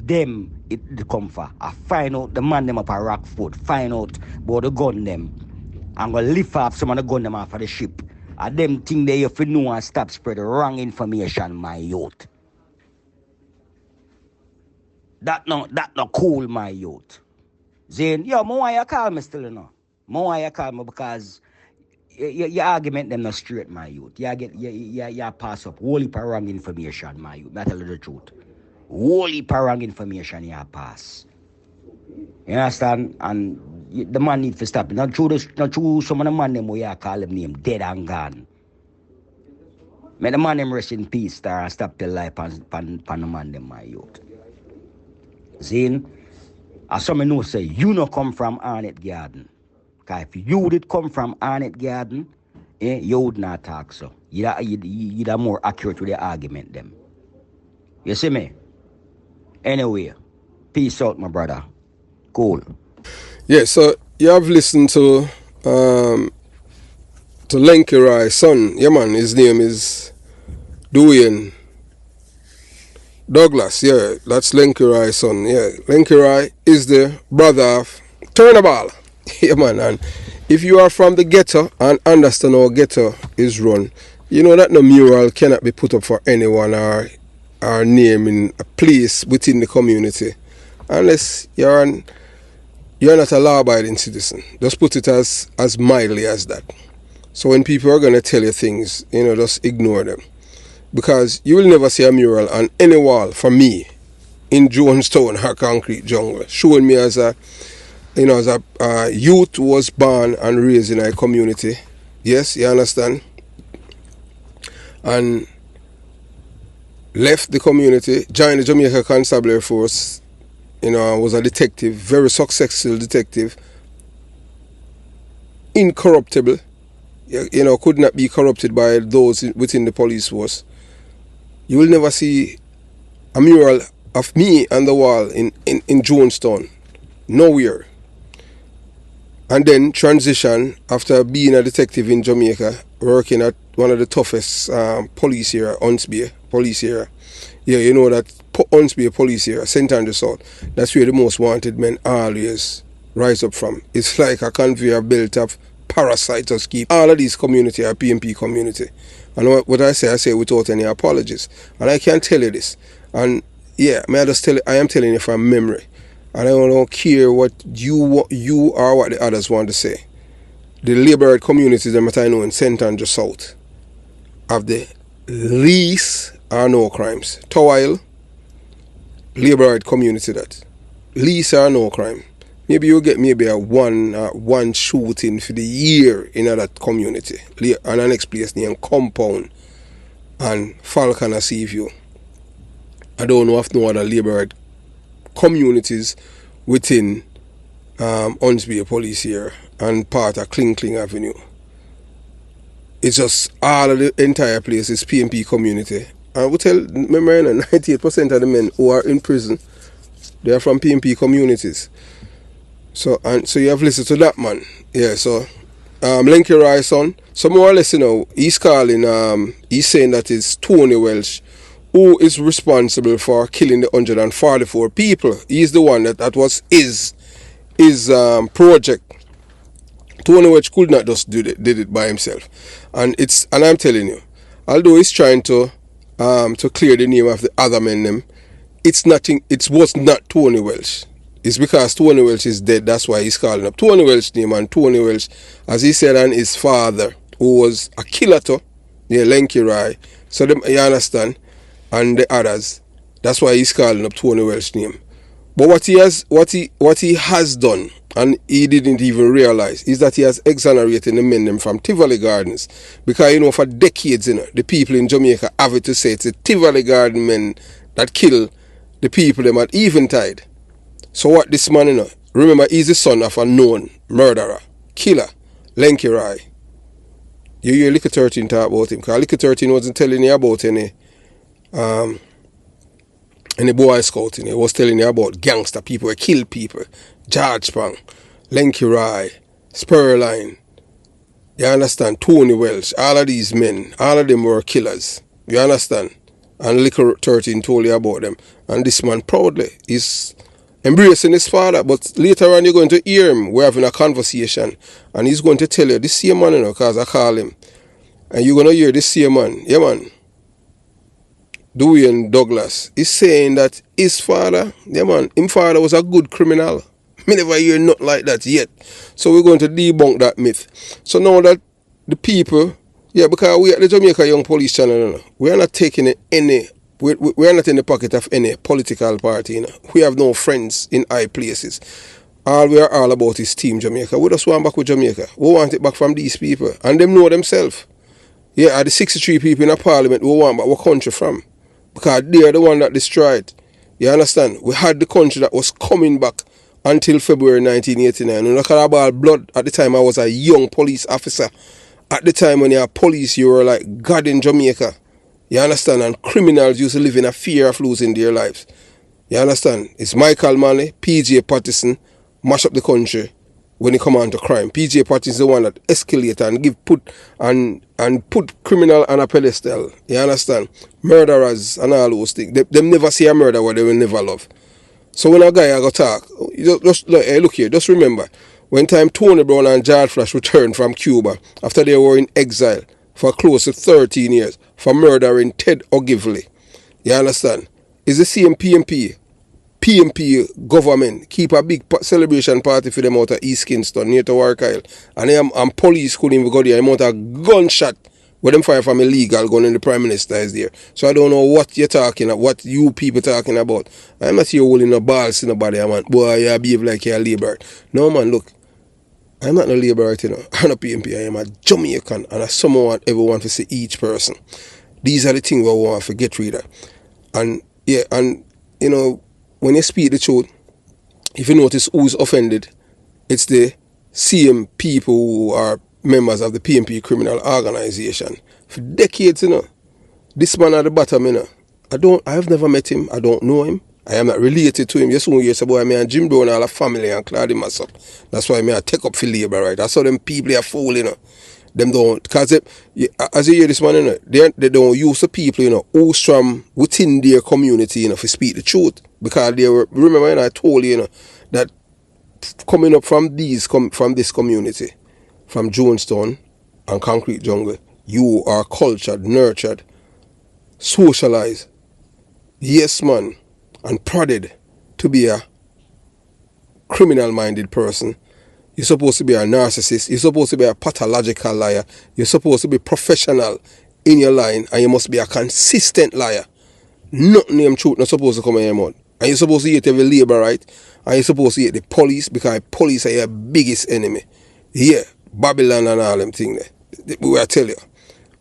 them it come for. I find out the man them up a Rockford, find out about the gun them. I'm gonna lift up some of the gun them off of the ship. And them thing there you have to know and stop spread the wrong information, my youth. That no cool, my youth. Zane, yo, more why you call me still, you know? More why you call me because your argument them not straight, my youth. You pass up whole heap of wrong information, my youth. I tell you the truth. Whole heap of wrong information you pass. You understand? And the man need to stop. Not true some of the man them where you call them name dead and gone. May the man them rest in peace there and stop the life pan the man them, my youth. Zane, as some know say, you no come from Arnett Garden. Because if you did come from Arnett Garden, you would not talk so. You'd more accurate with the argument them. You see me? Anyway, peace out, my brother. Cool. Yeah, so you have listened to Lenkirai son. Yeah, man, his name is Dwayne Douglas. Yeah, that's Lenkirai son. Yeah, Lenkirai is the brother of Turnabout. Yeah, man, and if you are from the ghetto and understand how ghetto is run, you know that no mural cannot be put up for anyone or name in a place within the community unless you're not a law-abiding citizen. Just put it as mildly as that. So when people are going to tell you things, just ignore them. Because you will never see a mural on any wall for me in Jonestown or Concrete Jungle showing me as a youth who was born and raised in a community. Yes, you understand? And left the community, joined the Jamaica Constabulary Force, was a detective, very successful detective, incorruptible, could not be corrupted by those within the police force. You will never see a mural of me on the wall in Jonestown. Nowhere. And then transition after being a detective in Jamaica, working at one of the toughest police area, Huntsby police area. Yeah, you know that Huntsby police area, St. Andrews South, that's where the most wanted men always rise up from. It's like a conveyor belt of parasites keep all of these community are PMP community. And what I say without any apologies. And I can tell you this. And yeah, I am telling you from memory. And I don't care what you or what the others want to say. The labor communities that I know in St. Andrews South have the least or no crimes. Towile, labor community that. Least or no crime. Maybe you get a one shooting for the year in that community. And the next place named Compound and Falcon Sea View. I don't know if no other labor communities within Huntsby police here and part of Kling Avenue. It's just all of the entire place is PMP community. I would tell, remember, 98% of the men who are in prison, they are from PMP communities. So you have listened to that, man. Yeah, so Lenkirai son, so more or less, he's calling, he's saying that it's Tony Welsh who is responsible for killing the 144 people. He's the one that was his project. Tony Welch could not just did it by himself, and I'm telling you, although he's trying to clear the name of the other men, it's nothing. It was not Tony Welch. It's because Tony Welch is dead. That's why he's calling up Tony Welch's name. And Tony Welch, as he said, and his father, who was a killer too, Lenky Rai. So you understand, and the others. That's why he's calling up Tony Welch's name. But what he has done, and he didn't even realize, is that he has exonerated the men from Tivoli Gardens. Because for decades, the people in Jamaica have it to say it's the Tivoli Garden men that kill the people them at Eventide. So what this man, remember, he's the son of a known murderer, killer, Lenky Rai. You hear Liquor 13 talk about him, because Liquor 13 wasn't telling you about any Boy Scouting. He was telling you about gangster people who kill people. George Spang, Lenky Rai, Spurline, you understand, Tony Welch, all of these men, all of them were killers. You understand? And Liquor 13 told you about them. And this man proudly is embracing his father, but later on you're going to hear him. We're having a conversation, and he's going to tell you, this same man, because I call him, and you're going to hear this same man, yeah man, Dwayne Douglas, is saying that his father, yeah man, his father was a good criminal. Me never hear nothing like that yet. So we're going to debunk that myth. So now that the people, because we at the Jamaica Young Police Channel, we are not taking any, we are not in the pocket of any political party. We have no friends in high places. All we are all about is Team Jamaica. We just want back with Jamaica. We want it back from these people. And them know themselves. Yeah, the 63 people in the parliament we want back our country from. Because they are the one that destroyed. You understand? We had the country that was coming back until February 1989. You look at about blood at the time I was a young police officer. At the time when you were police, you were like God in Jamaica. You understand? And criminals used to live in a fear of losing their lives. You understand? It's Michael Manley, PJ Patterson, mash up the country when it come on to crime. PJ Patterson is the one that escalate and put criminal on a pedestal. You understand? Murderers and all those things. Them never see a murder what they will never love. So when a guy I go talk, just hey, look here, just remember, when time Tony Brown and George Flash returned from Cuba after they were in exile for close to 13 years for murdering Ted Ogilvy. You understand? It's the same PMP government keep a big celebration party for them out of East Kingston near to Warkyle. And police couldn't even go there. The amount of gunshot where them fire from illegal gun and the Prime Minister is there. So I don't know what you're talking about, what you people talking about. I'm not here holding no balls to nobody, man. Boy, you behave like you're a labourer. No, man, look. I'm not no labourer, I'm not PMP. I am a Jamaican, and I somehow want everyone to see each person. These are the things we want to get rid of. And, when you speak the truth, if you notice who's offended, it's the same people who are members of the PNP criminal organization. For decades, this man at the bottom, I have never met him, I don't know him, I am not related to him. Just one year ago, I and Jim Brown all a family and Claudia Massop. That's why I take up for labor, right? That's how them people are fooling, Them don't, because as you hear this man, they don't use the people, who's from within their community, to speak the truth. Because they were, remember when I told you, that coming up from this community, from Jonestown and Concrete Jungle, you are cultured, nurtured, socialized, yes man, and prodded to be a criminal-minded person. You're supposed to be a narcissist. You're supposed to be a pathological liar. You're supposed to be professional in your line, and you must be a consistent liar. Nothing named truth not supposed to come in your mouth. And you're supposed to hate every labor, right? And you're supposed to hate the police, because police are your biggest enemy. Yeah, Babylon and all them things there. We will tell you.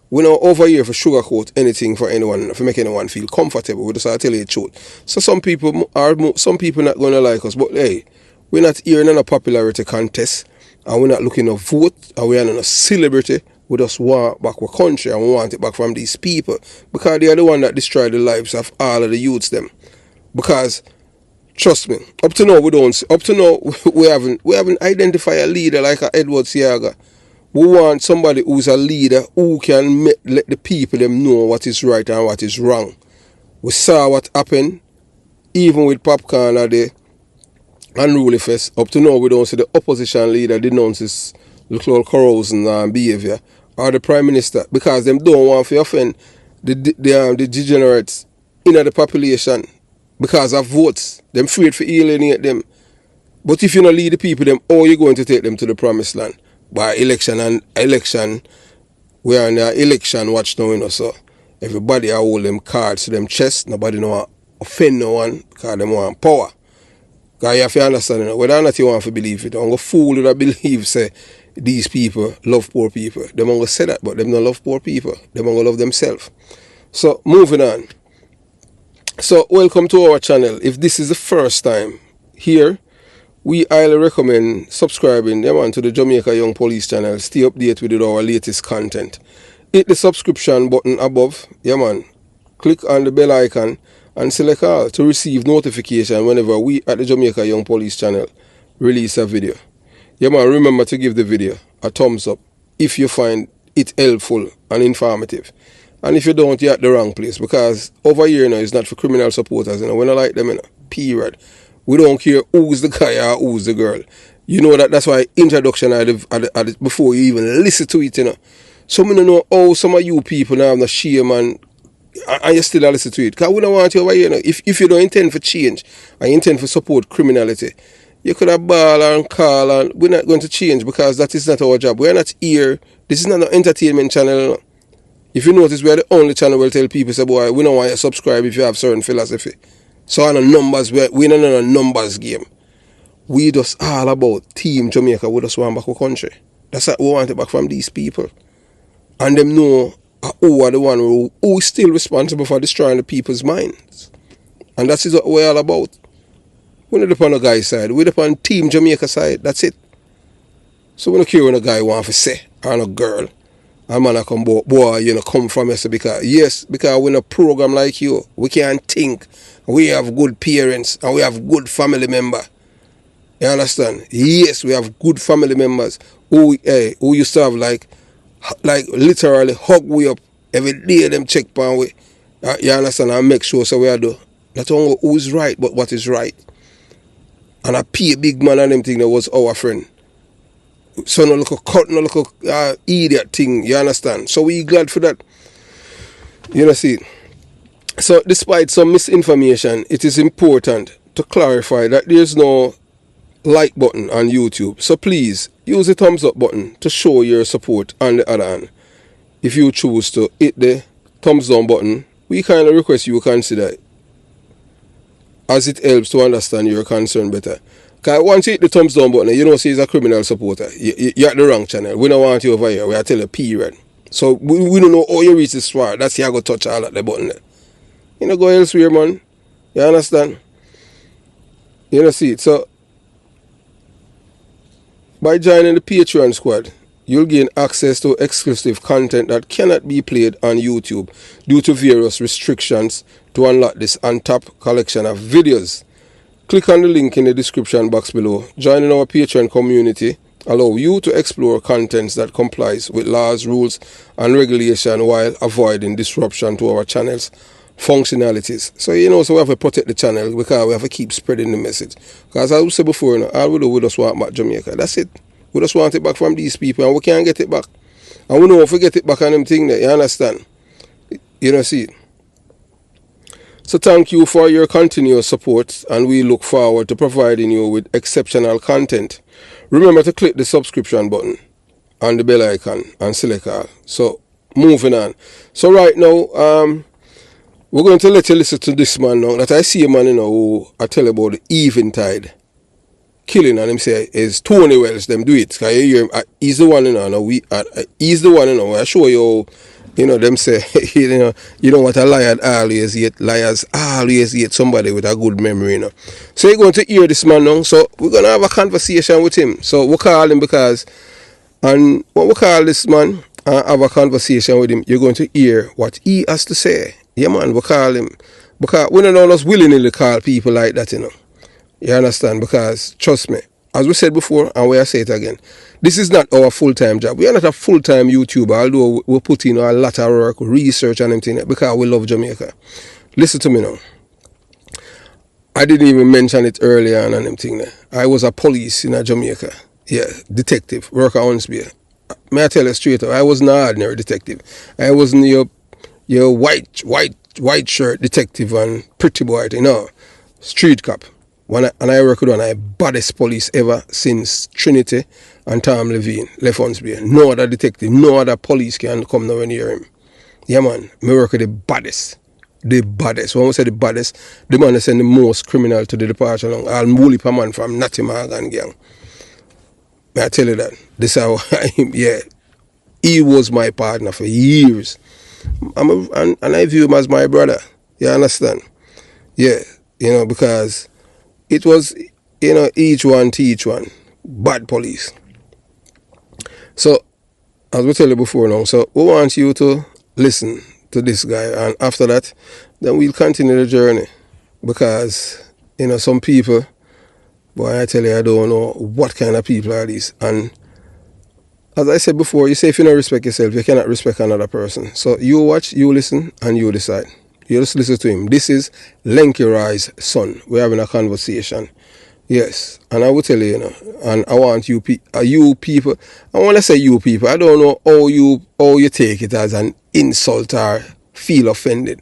We're not over here for sugarcoat anything for anyone, for make anyone feel comfortable. We just have to tell you the truth. So some people not going to like us, but hey, we're not here in a popularity contest, and we're not looking to vote, and we're not a celebrity. We just want back our country, and we want it back from these people, because they are the one that destroy the lives of all of the youths them. Because trust me, up to now we haven't identified a leader like a Edward Siaga. We want somebody who's a leader who can let the people them know what is right and what is wrong. We saw what happened, even with Popcorn at the Unruly Fest. Up to now, we don't see the opposition leader denounces little corrosion and behavior, or the Prime Minister, because them don't want to offend the degenerates in the population because of votes. Them afraid for alienate them. But if you don't lead the people, them, how you going to take them to the promised land? By election and election, we are in the election watch now, you know, so everybody hold them cards to them chest. Nobody know offend no one because them want power. Because you have to understand, you know, whether or not you want to believe it, I'm going to fool that believe, say, these people love poor people. Them going to say that, but them don't love poor people. Them going to love themselves. So, moving on. So, welcome to our channel. If this is the first time here, we highly recommend subscribing to the Jamaica Young Police channel. Stay updated with our latest content. Hit the subscription button above. Click on the bell icon and select all to receive notification whenever we at the Jamaica Young Police channel release a video. Remember to give the video a thumbs up if you find it helpful and informative. And if you don't, you're at the wrong place, because over here now is not for criminal supporters. You know, we don't like them, you know, period. We don't care who's the guy or who's the girl. You know that's why introduction before you even listen to it, you know. So I don't know how some of you people now have no shame and you still listen to it. Because we don't want you over here, you know. If you don't intend for change and you intend for support criminality, you could have ball and call, and we're not going to change, because that is not our job. We're not here. This is not an entertainment channel, you know. If you notice, we are the only channel where tell people, say, boy, we don't want you to subscribe if you have certain philosophy. So on the numbers, we're not in a numbers game. We just all about Team Jamaica. We just want back our country. That's what we want it back from these people. And them know who are the one who is still responsible for destroying the people's minds. And that is what we're all about. We're not upon a guy's side. We're upon Team Jamaica side. That's it. So we don't care when a guy wants to say, or a girl. A man I come, boy, you know, come from us, because we're in a program like you, we can think. We have good parents and we have good family members. You understand? Yes, we have good family members who used to have like literally hug we up every day. Them check on we. You understand? And make sure so we are do not only who is right, but what is right. And I pay a big man and them thing that was our friend. So no look a cut, no look a idiot thing. You understand? So we glad for that. You know, see. So despite some misinformation, it is important to clarify that there's no like button on YouTube. So please use the thumbs up button to show your support. On the other hand, if you choose to hit the thumbs down button, we kindly request you consider it, as it helps to understand your concern better. Because once you hit the thumbs down button, you know, say he's a criminal supporter. You're at the wrong channel. We don't want you over here. We are telling you, period. So we don't know how you reach this far. That's how you go touch all at the button there. You know, go elsewhere, man. You understand? You know, see it. So, by joining the Patreon squad, you'll gain access to exclusive content that cannot be played on YouTube due to various restrictions. To unlock this untapped collection of videos, click on the link in the description box below. Joining our Patreon community allow you to explore contents that complies with laws, rules, and regulation while avoiding disruption to our channel's functionalities. So, you know, so we have to protect the channel, because we have to keep spreading the message. Because as I said before, you know, all we do, we just want back Jamaica. That's it. We just want it back from these people, and we can't get it back. And we know if we get it back on them thing there, you understand? You know, see. So thank you for your continuous support, and we look forward to providing you with exceptional content. Remember to click the subscription button and the bell icon and select all. So moving on. So right now, we're going to let you listen to this man now. That I see a man, you know, who I tell about the Eventide killing, and him say is Tony Wells. Them do it. Cause you hear him, he's the one, you know. He's the one, you know. I show you. You know, them say, you know what a liar always hate. Liars always hate somebody with a good memory, you know. So you're going to hear this man now. So we're going to have a conversation with him. So we'll call him because, and when we call this man and have a conversation with him, you're going to hear what he has to say. Yeah, man, we'll call him. Because we don't just willingly call people like that, you know. You understand? Because, trust me, as we said before, and we say it again, this is not our full-time job. We are not a full-time YouTuber, although we put in a lot of work, research and everything, because we love Jamaica. Listen to me now. I didn't even mention it earlier on them thing there. I was a police in Jamaica. Yeah, detective, work at Hunsby. May I tell you straight up, I wasn't an ordinary detective. I wasn't your white shirt detective and pretty boy, you know, street cop. And I work with one of the baddest police ever since Trinity and Tom Levine left Hunsby. No other detective, no other police can come nowhere near him. Yeah, man, me work with the baddest. The baddest. When we say the baddest, the man that send the most criminal to the departure along. I'll bully a man from Natty Morgan gang. May I tell you that? This how yeah. He was my partner for years. And I view him as my brother. You understand? Yeah. You know, because it was, you know, each one to each one. Bad police. So, as we tell you before now, so we want you to listen to this guy, and after that, then we'll continue the journey. Because, you know, some people, boy, I tell you, I don't know what kind of people are these. And as I said before, you say if you don't respect yourself, you cannot respect another person. So you watch, you listen, and you decide. You just listen to him. This is Lenky Rye's son. We're having a conversation. Yes, and I will tell you, you know, and I want you people, I want to say you people, I don't know how you take it as an insult or feel offended.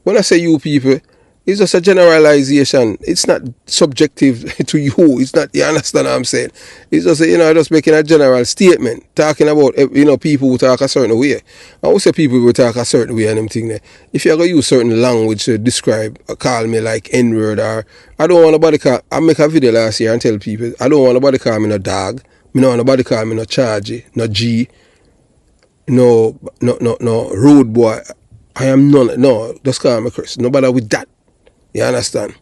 When I say you people, it's just a generalization. It's not subjective to you. It's not, you understand what I'm saying? It's just, you know, just making a general statement, talking about, you know, people who talk a certain way. I would say people who talk a certain way and them thing there. If you're going to use certain language to describe, call me like N-word, or I don't want nobody call, I make a video last year and tell people, I don't want nobody call me no dog. I don't want nobody call me no chargy, no G, no rude boy. I am none, no, just call me Chris. Nobody with that. You understand?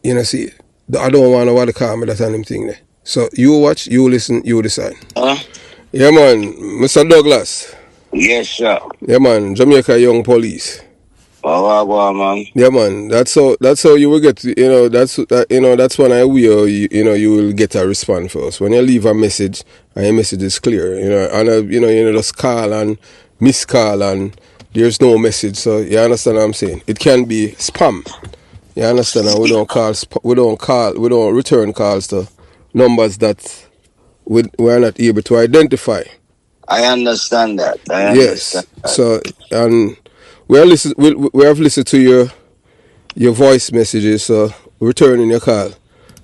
You know, see, I don't want nobody to call me that and them thing there. So you watch, you listen, you decide. Yeah, man, Mr. Douglas. Yes, sir. Yeah, man, Jamaica Young Police. Wow, man. Yeah, man, that's how you will get, you know, that's when I will, you know, you will get a response first. When you leave a message, and your message is clear, you know, and, you know, just call and miss call and there's no message, so you understand what I'm saying? It can be spam. You understand? And we don't return calls to numbers that we're not able to identify. I understand that. Yes. So, and we have listened to your voice messages, so returning your call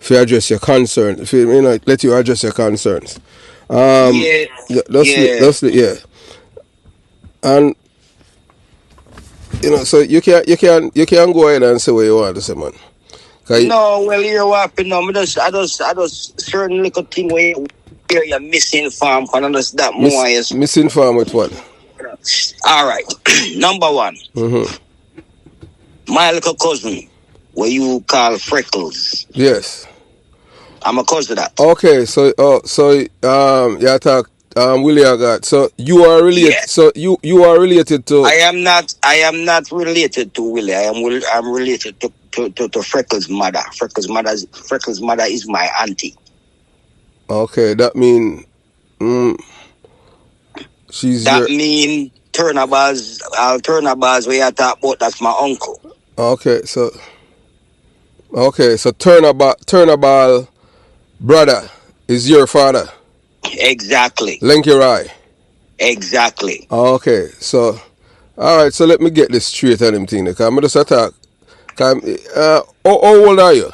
to address your concerns. You know, let you address your concerns. Yeah. Yeah. And you know, so you can go ahead and say what you want to say, man. No, well, you're whopping now. I just certain little thing where you're misinformed. Can understand that more. Misinformed with what? All right. Number one. My little cousin, what you call Freckles. Yes. I'm a cousin of that. Okay, so yeah, talk. Willie Agat. So you are related. Yeah. So you are related to. I am not related to Willie. I'm related to Freckles' mother. Freckles' mother is my auntie. Okay, that mean she's. That mean turnabout's where you talk about. That's my uncle. Okay, so turnabout brother is your father. Exactly. Lenky Rye. Exactly. Okay, so all right, so let me get this straight on him thing. Because I'm just attack. How old are you?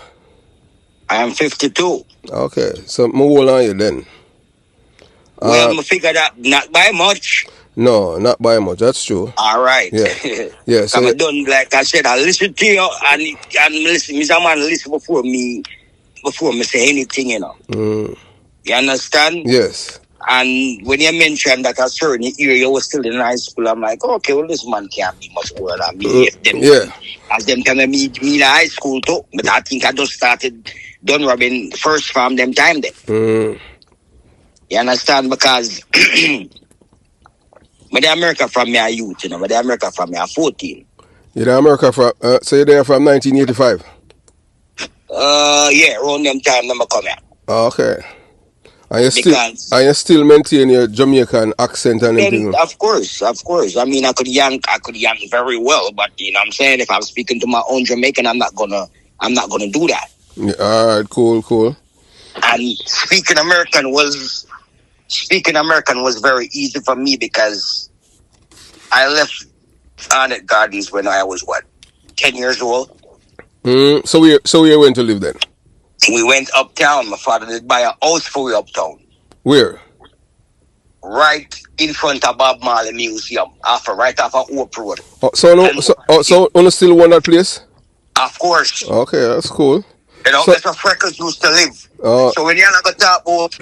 I am 52. Okay, so how old are you then? Well, I figure that not by much. No, not by much. That's true. All right. Yeah. So I done, like I said, I listen to you and listen. Mr. Man, listen before me say anything, you know. You understand? Yes. And when you mentioned that a certain area was still in high school, I'm like, okay, well, this man can't be much older than me. As them time me in high school too. But I think I just started done rubbing first from them time then. You understand? Because but the America from me a youth, you know, but the America from me a 14. You're the America from so you're there from 1985? Yeah, around them time them come here. Okay. And because you still maintain your Jamaican accent and everything. and of course. I mean, I could yank very well, but you know what I'm saying, if I'm speaking to my own Jamaican, I'm not gonna do that. Yeah, all right, cool. And speaking American was very easy for me because I left Arnett Gardens when I was 10 years old. So we went to live then? We went uptown. My father did buy a house for we uptown. Where? Right in front of Bob Marley Museum, right off of Oak Road. So you still want that place? Of course. Okay, that's cool. You know, that's where Freckles used to live. So when you're not talk about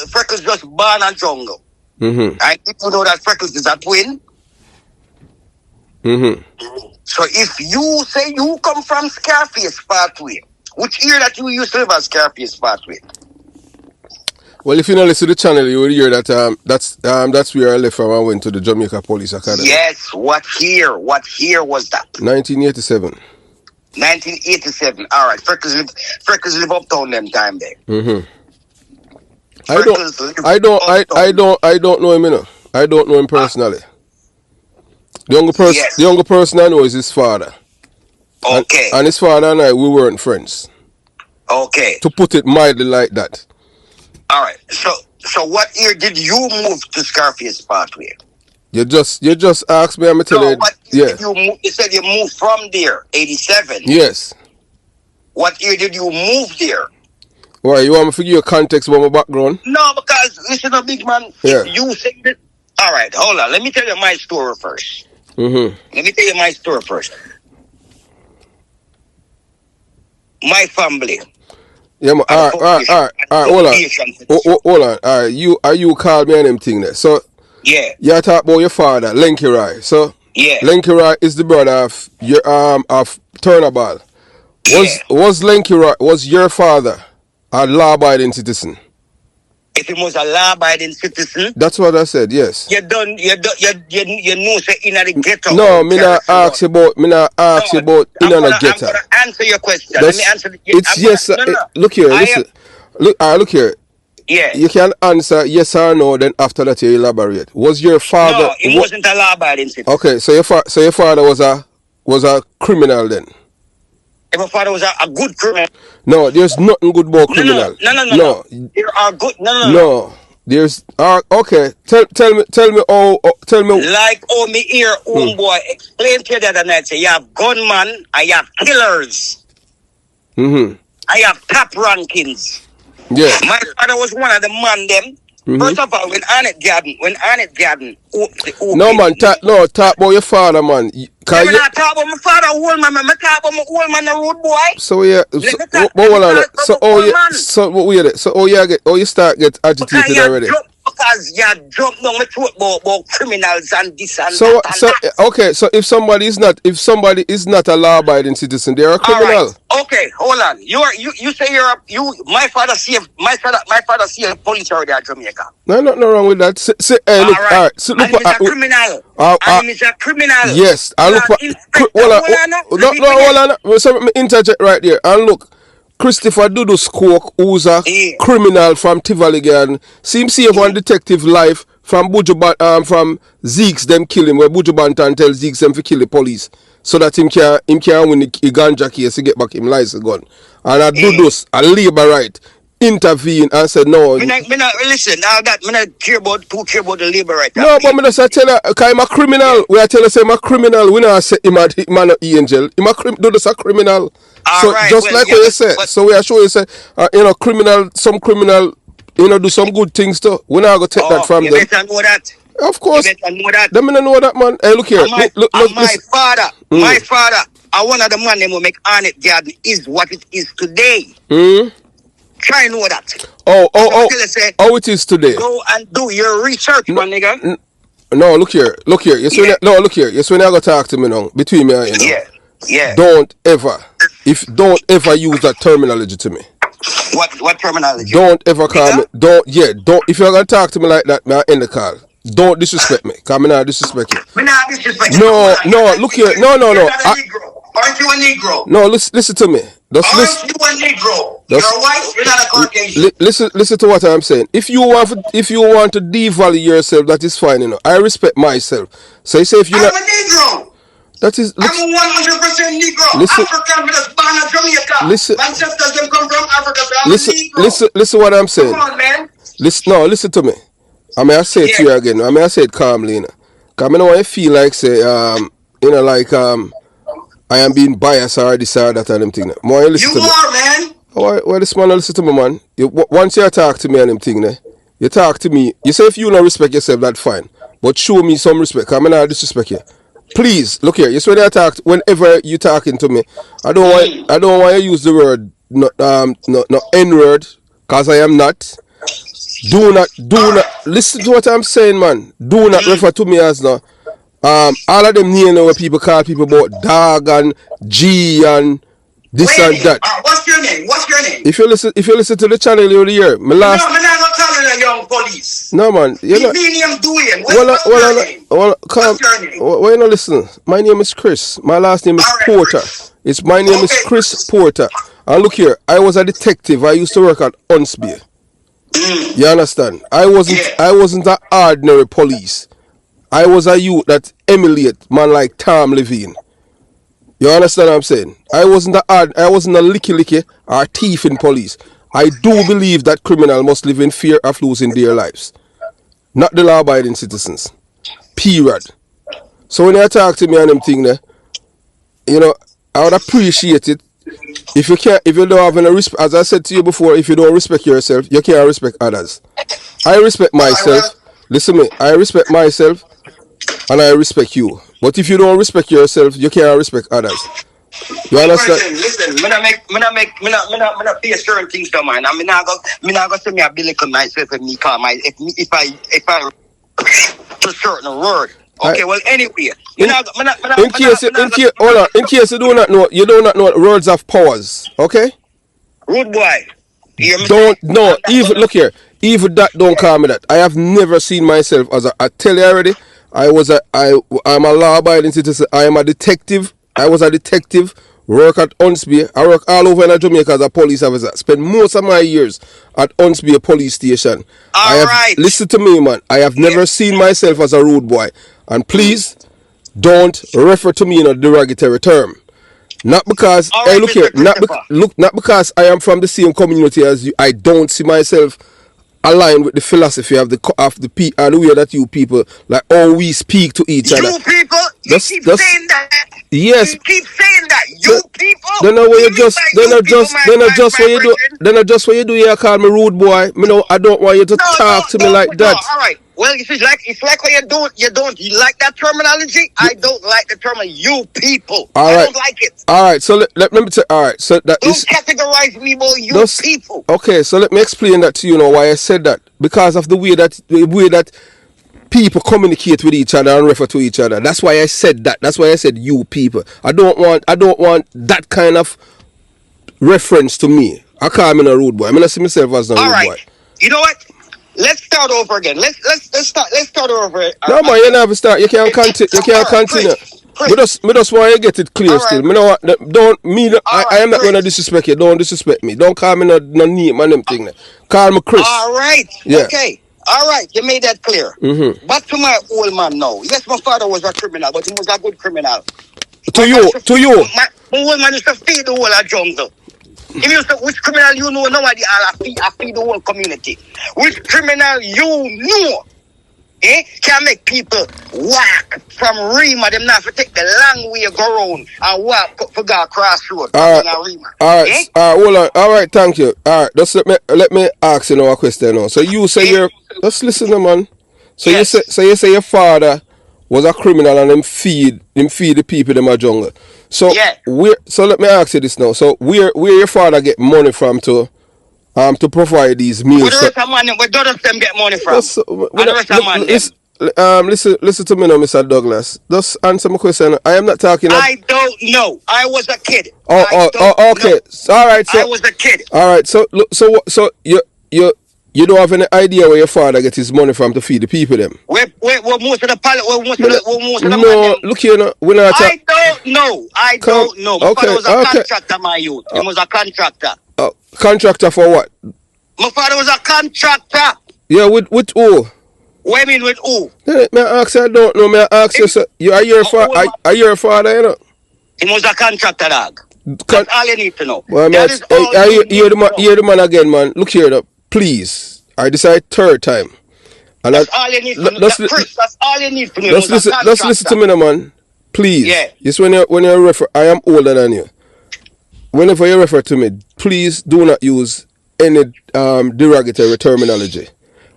Freckles just born a jungle. Mm-hmm. And people know that Freckles is a twin. Mm-hmm. So if you say you come from Scarface Pathway, which year that you used to live at Scarface Pathway? Well, if you don't listen to the channel, you will hear that that's where I left from. I went to the Jamaica Police Academy. Yes, what year? What year was that? 1987. 1987. All right, Freckles live uptown them time there. Mm-hmm. I don't know him, you know. I don't know him personally. The younger person I know is his father. Okay. And his father and I, we weren't friends. Okay. To put it mildly like that. All right. So what year did you move to Scarface Pathway? You just asked me. I'm telling you. What year did you move? You said you moved from there, 87. Yes. What year did you move there? Why, you want me to give you a context about my background? No, because listen, a big man. Yeah. If you say that, all right, hold on. Let me tell you my story first. Mm-hmm. Let me tell you my story first. My family. Yeah, man. All right. Hold on. All right, you called me on them thing there. So yeah, you talk about your father, Lenky Rai. So yeah, Lenky Rai is the brother of your of Turnaball. Was Lenky Rai, was your father a law-abiding citizen? If he was a law-abiding citizen, that's what I said. Yes. You know say in the ghetto. No, me not ask you about in the ghetto. I'm gonna answer your question. Let me answer. Look here. Listen. Look here. Yeah. You can answer yes or no. Then after that, you elaborate. Was your father? No, he wasn't a law-abiding citizen. Okay, so your father was a criminal then. If my father was a good criminal. No, there's nothing good about criminal. No. There are good. No. There's okay. Tell me. Like me here, boy, explain to you the other night. Say you have gunmen, I have killers. Mm-hmm. I have top rankings. Yeah. My father was one of the man them. Mm-hmm. First of all, when Arnett Garden. No man, talk about your father, man. I'm not talk about my father, old man. I'm talk about my old man, the road boy. So yeah, you start get agitated already. Because you jump down my throat about criminals and this and that. So okay, so if somebody is not a law-abiding citizen, they're a criminal. Right. Okay, hold on. You say my father see a police already at Jamaica. No, nothing wrong with that. Hey, look, all right. So, look, and he's a criminal. And he's a criminal. Yes, I look. Hold on. So let me interject right there. And look, Christopher Dudus Coke, who's a criminal from Tivoli Garden, seems to have one detective life from from Zeeks them kill him, where Buju Banton tells Zeeks them to kill the police so that him can win the ganja case to get back him license gun. And a Dudus, a labor right, intervene and said no. Listen, now that I not care about the labor right. No, but me just tell you, because I'm a criminal. Yeah. We are telling him I'm a criminal. We not say him a man of angel. Dudus a criminal. So right, just like what you said, so we are sure you say, some criminal, do some good things too. We're not going to take that from them. You better know that. Of course. You better know that. Them don't know that, man. Hey, look here. My father, one of the man who make Arnett Garden is what it is today. Try know that. Oh, it is today. Go and do your research, my nigga. No, look here. Look here. Look here. Yes, when I go talk to me now, between me and you know. Yeah. Don't ever use that terminology to me. What terminology? Don't ever call me. Don't. If you're gonna talk to me like that, man, end the call. Don't disrespect me. Cause me not disrespect you. Me not disrespect you. No. Look here. No. Aren't you a Negro? No, listen to me. Just Or if you a Negro, you're white, you're not a Caucasian. listen to what I'm saying. If you want to devalue yourself, that is fine, you know. I respect myself. So you say if you're I'm not, a Negro. that is. I'm a 100% Negro. Listen, African, but that's born in Jamaica. listen, Manchester, them come from Africa, so I'm a Negro. listen what I'm saying. Come on, man. Listen to me. I say it to you again. I say it calmly, you know. Cause I don't want to feel like say you know, like I am being biased or this or that and them thing. More you listen to me. You are, man. Well, this man, listen to me, man. Once you talk to me and them thing, you talk to me. You say if you don't respect yourself, that's fine. But show me some respect. Cause I'm not disrespect you. Please look here. You say when I talk, whenever you talking to me, I don't want you use the word not N word, cause I am not. Do not listen to what I'm saying, man. Do not refer to me as no. All of them near where people call people about dog and G and this and that. What's your name? What's your name? If you listen to the channel you'll hear. No, I'm not calling a young police. No, man. You're not. What's your name? What's your name? Why you not listen? My name is Chris. My last name is Porter. Chris. My name is Chris Porter. And look here, I was a detective. I used to work at Unsby. You understand? I wasn't an ordinary police. I was a youth that emulate man like Tom Levine. You understand what I'm saying? I wasn't a licky or thief in police. I do believe that criminal must live in fear of losing their lives, not the law-abiding citizens. Period. So when you talk to me and them thing there, you know, I would appreciate it if you don't have any respect. As I said to you before, if you don't respect yourself, you can't respect others. I respect myself. Listen to me. I respect myself, and I respect you. But if you don't respect yourself, you can't respect others. You understand? Listen, me not pay certain things to mine. I mean, I go say me a belittle myself and me call my if I to certain word. Okay, well anyway, in case you do not know words of powers. Okay. Rude boy. Even look here. Even that don't call me that. I have never seen myself as I tell you already. I'm a law-abiding citizen. I am a detective. I was a detective. Work at Unsby. I work all over in Jamaica as a police officer. Spend most of my years at Unsby police station. Listen to me, man. I have never seen myself as a rude boy. And please don't refer to me in a derogatory term. Not because look here. Not because I am from the same community as you. I don't see myself aligned with the philosophy of the way that you people like how we speak to each other. You people, you keep saying that. Yes. You keep saying that. You people. Then just what you do. You call me rude boy. I don't want you to talk to me like that. All right. Well, it's like what you don't. You like that terminology? I don't like the term you people. I don't like it. All right. So let me tell. All right. So that don't categorize me by you people. Okay. So let me explain that to you. Why I said that, because of the way that people communicate with each other and refer to each other. That's why I said that. That's why I said you people. I don't want that kind of reference to me. I call me a rude boy. I mean, I see myself as a rude boy. You know what? Let's start over again. Let's start over. No man, you never start. You can't continue. You can't continue. Me just want you get it clear still. Me know I am not gonna disrespect you. Don't disrespect me. Don't call me no name and them thing. Call me Chris. All right. Yeah. Okay. All right. You made that clear. Mm-hmm. Back to my old man now. Yes, my father was a criminal, but he was a good criminal. To you. My old man used to feed the whole jungle. If you say which criminal you know, nobody I feed the whole community. Which criminal you know, can make people walk from Rima. Them not to take the long way go round and walk for God crossroad. All right. Hold on. All right, thank you. All right, just let me ask you a question now. So you say just listen, man. So yes. you say your father was a criminal and him feed the people in my jungle. So so let me ask you this now. So where your father get money from to provide these meals? Where does them get money from? Listen to me now, Mr. Douglas. Just answer my question. I am not talking. I don't know. I was a kid. Okay. All right. So I was a kid. All right. So You don't have any idea where your father gets his money from to feed the people them. Where most of the pilot, where most of the man No, them. look here, no. We're not I don't know. I don't know. My father was a contractor, my youth. He was a contractor. Contractor for what? My father was a contractor. Yeah, with who? What do you mean with who? May I ask you? I don't know. May I ask you? Sir, are your father? You know. He was a contractor, dog. That's all you need to know. Well, man, you're the man again, man. Look here, though. Please. I decide third time. And that's all you need to know. That's all you need to know. Let's listen to me now, man. Please. Yeah. Yes, when you refer, I am older than you. Whenever you refer to me, please do not use any derogatory terminology.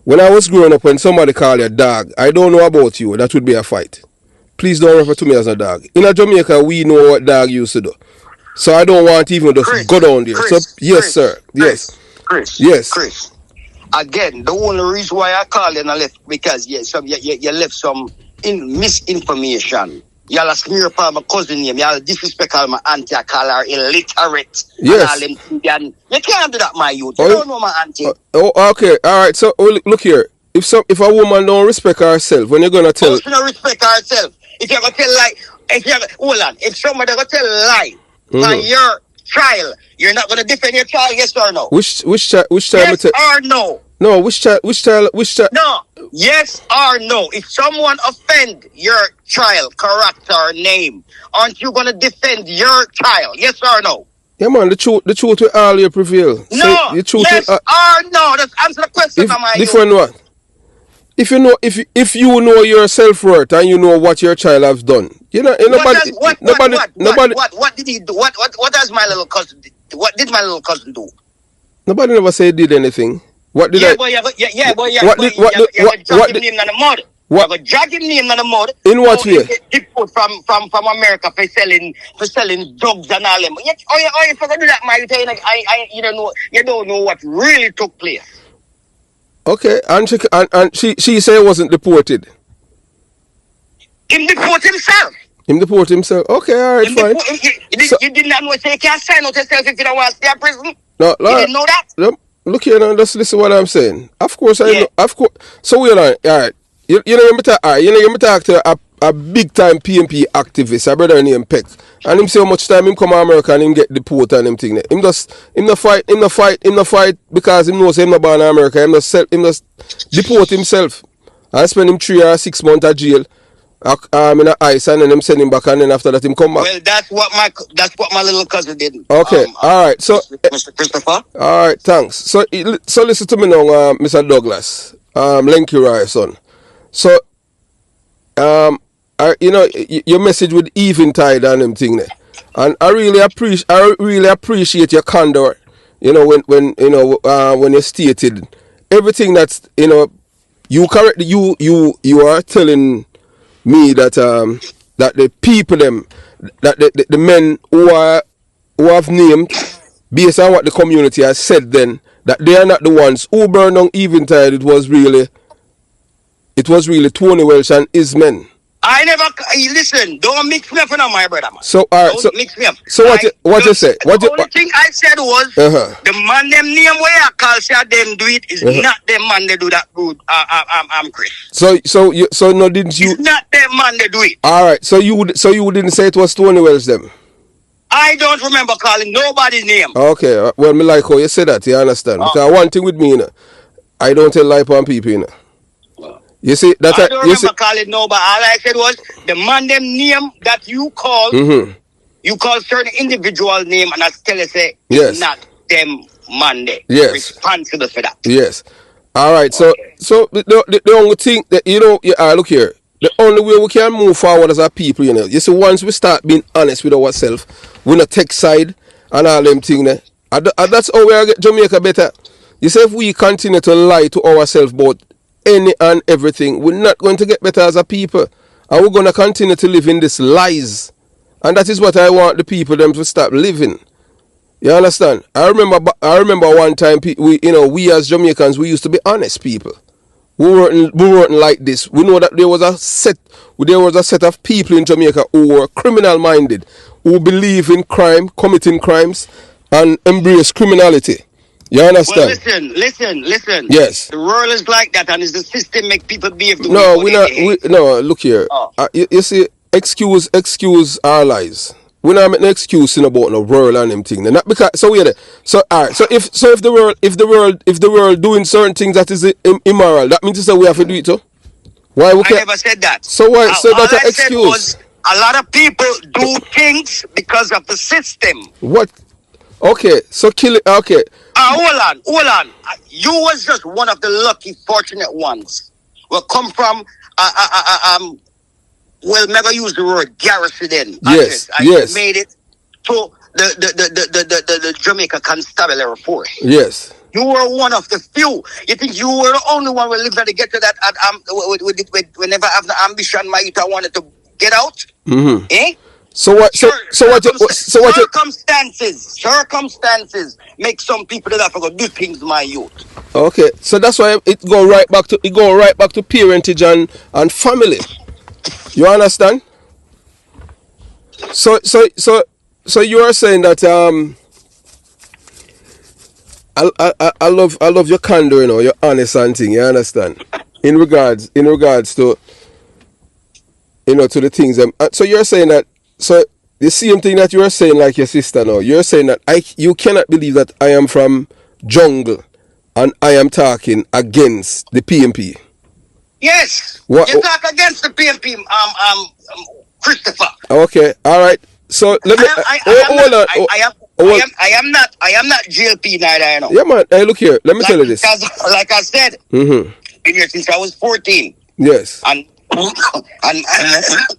When I was growing up, when somebody called you a dog, I don't know about you. That would be a fight. Please don't refer to me as a dog. In Jamaica, we know what dog used to do. So I don't want even to go down there. So yes, sir. Yes. Chris. Again, the only reason why I call you and I left because you left some misinformation. Y'all smear upon my cousin name. Y'all disrespect all my auntie. I call her illiterate. Yes. You can't do that, my youth. You don't know my auntie. Okay. All right. So look here. If a woman don't respect herself, when you're gonna tell, she don't respect herself. If you're gonna tell lie, if somebody gonna tell lie on your child, you're not gonna defend your child. Yes or no? Which child? Yes or no? No. Which child? No. Yes or no? If someone offend your child, character, name, aren't you gonna defend your child? Yes or no? Yeah, man. The truth will always prevail. No. So the truth yes or no? Just answer the question. Different what? If you know your self-worth and you know what your child has done, what did he do? What does my little cousin do? What did my little cousin do? Nobody never said he did anything. What did I? But you drag him name in the mud. What? You drag him name in the mud. In what way? Deport from America for selling drugs and all them. If you do that, man, you don't know what really took place. Okay, and she said he wasn't deported. Him deport himself. Okay, all right, fine. You did not know, so you can't sign out yourself if you don't want to stay in prison. No, you didn't know that. No, look here now, just listen to what I'm saying. Of course, I know. Of course. So we're all right. You talk to a big time PNP activist, a brother named Peck, and him say how much time him come to America and him get deported and him thing. Him the fight because him knows him not born in America. Him just deport himself and spend him 3 or 6 months at jail. In a ice and then him send him back and then after that him come back. Well, that's what my little cousin did. Okay, all right. So Mr. Christopher. All right, thanks. So listen to me now, Mr. Douglas, Lenky Roy, son. So your message with eventide and them thing there, and I really appreciate your candor. When you stated everything that's you are telling me that that the people them that the men who have named based on what the community has said then that they are not the ones who burned down Eventide. It was really Tony Welsh and his men. I never listen. Don't mix me up now, my brother, man. So don't mix me up. So what you say? The only thing I said was the man them name where I call say them do it is not them man they do that good. I'm Chris. So no, didn't you? It's not them man they do it. All right. So you didn't say it was Tony Welsh them. I don't remember calling nobody's name. Okay. Well, me like how you say that. You understand? Because one thing with me, I don't tell lie on people. You see that I don't remember calling nobody. All I said was the man them name that you call. You call certain individual name, and I tell you say it's not them man there. Yes. Responsible for that. Yes. All right. So the only thing that look here. The only way we can move forward as a people, you see, once we start being honest with ourselves, we not take side and all them things. That's how we get Jamaica better. You see, if we continue to lie to ourselves about any and everything, we're not going to get better as a people, and we're going to continue to live in these lies, and that is what I want the people them to stop living. You understand? I remember one time we as Jamaicans, we used to be honest people. We weren't like this. We know that there was a set of people in Jamaica who were criminal minded, who believe in crime, committing crimes, and embrace criminality. You understand? Well, listen. Yes. The world is like that, and it's the system make people behave the No, way we they not. behave. No, look here. Oh. You see, excuse our lies. We not make no excuse in about no world and them thing. Not because so we're there. So alright. So if the world doing certain things that is immoral, that means to say we have to do it too. Why we I can't? never said that. So why? So All that's an I said excuse. was a lot of people do things because of the system. What? Okay. So kill it. Okay. Hold on. You was just one of the lucky, fortunate ones. Will come from well, never use the word garrison then. Yes. I Yes. made it to the Jamaica Constabulary Force. Yes. You were one of the few. You think you were the only one who lived to get to that whenever I have the ambition, my youth, I wanted to get out? Mm-hmm. Eh? So what? So what? So what? Circumstances make some people that have to go do things, my youth. Okay. So that's why it go right back to parentage and family. You understand? So you are saying that I love your candor, you know, your honest and thing. You understand? In regards to, you know, to the things. So you're saying that. So the same thing that you are saying, like your sister now. You're saying that you cannot believe that I am from jungle, and I am talking against the PNP. Yes. What? You talk against the PNP, Christopher. Okay. All right. So let me. I am not GLP neither, you know. Yeah, man. Hey, look here. Let me tell you this. Like I said, Mm-hmm. been here since I was 14. Yes. And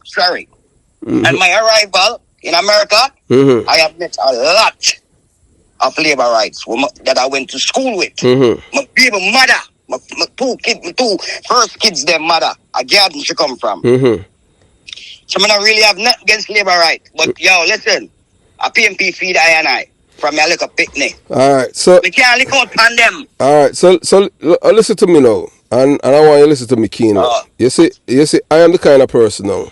sorry. Mm-hmm. And my arrival in America, Mm-hmm. I have met a lot of labor rights that I went to school with. Mm-hmm. My baby mother, my two first kids, their mother, a garden she come from. Mm-hmm. So I don't really have nothing against labor rights. But yo, listen, a PNP feed I and I from your little picnic. Alright, so we can't look out on them. Alright, so listen to me now. And I want you to listen to me keen. You see, I am the kind of person now.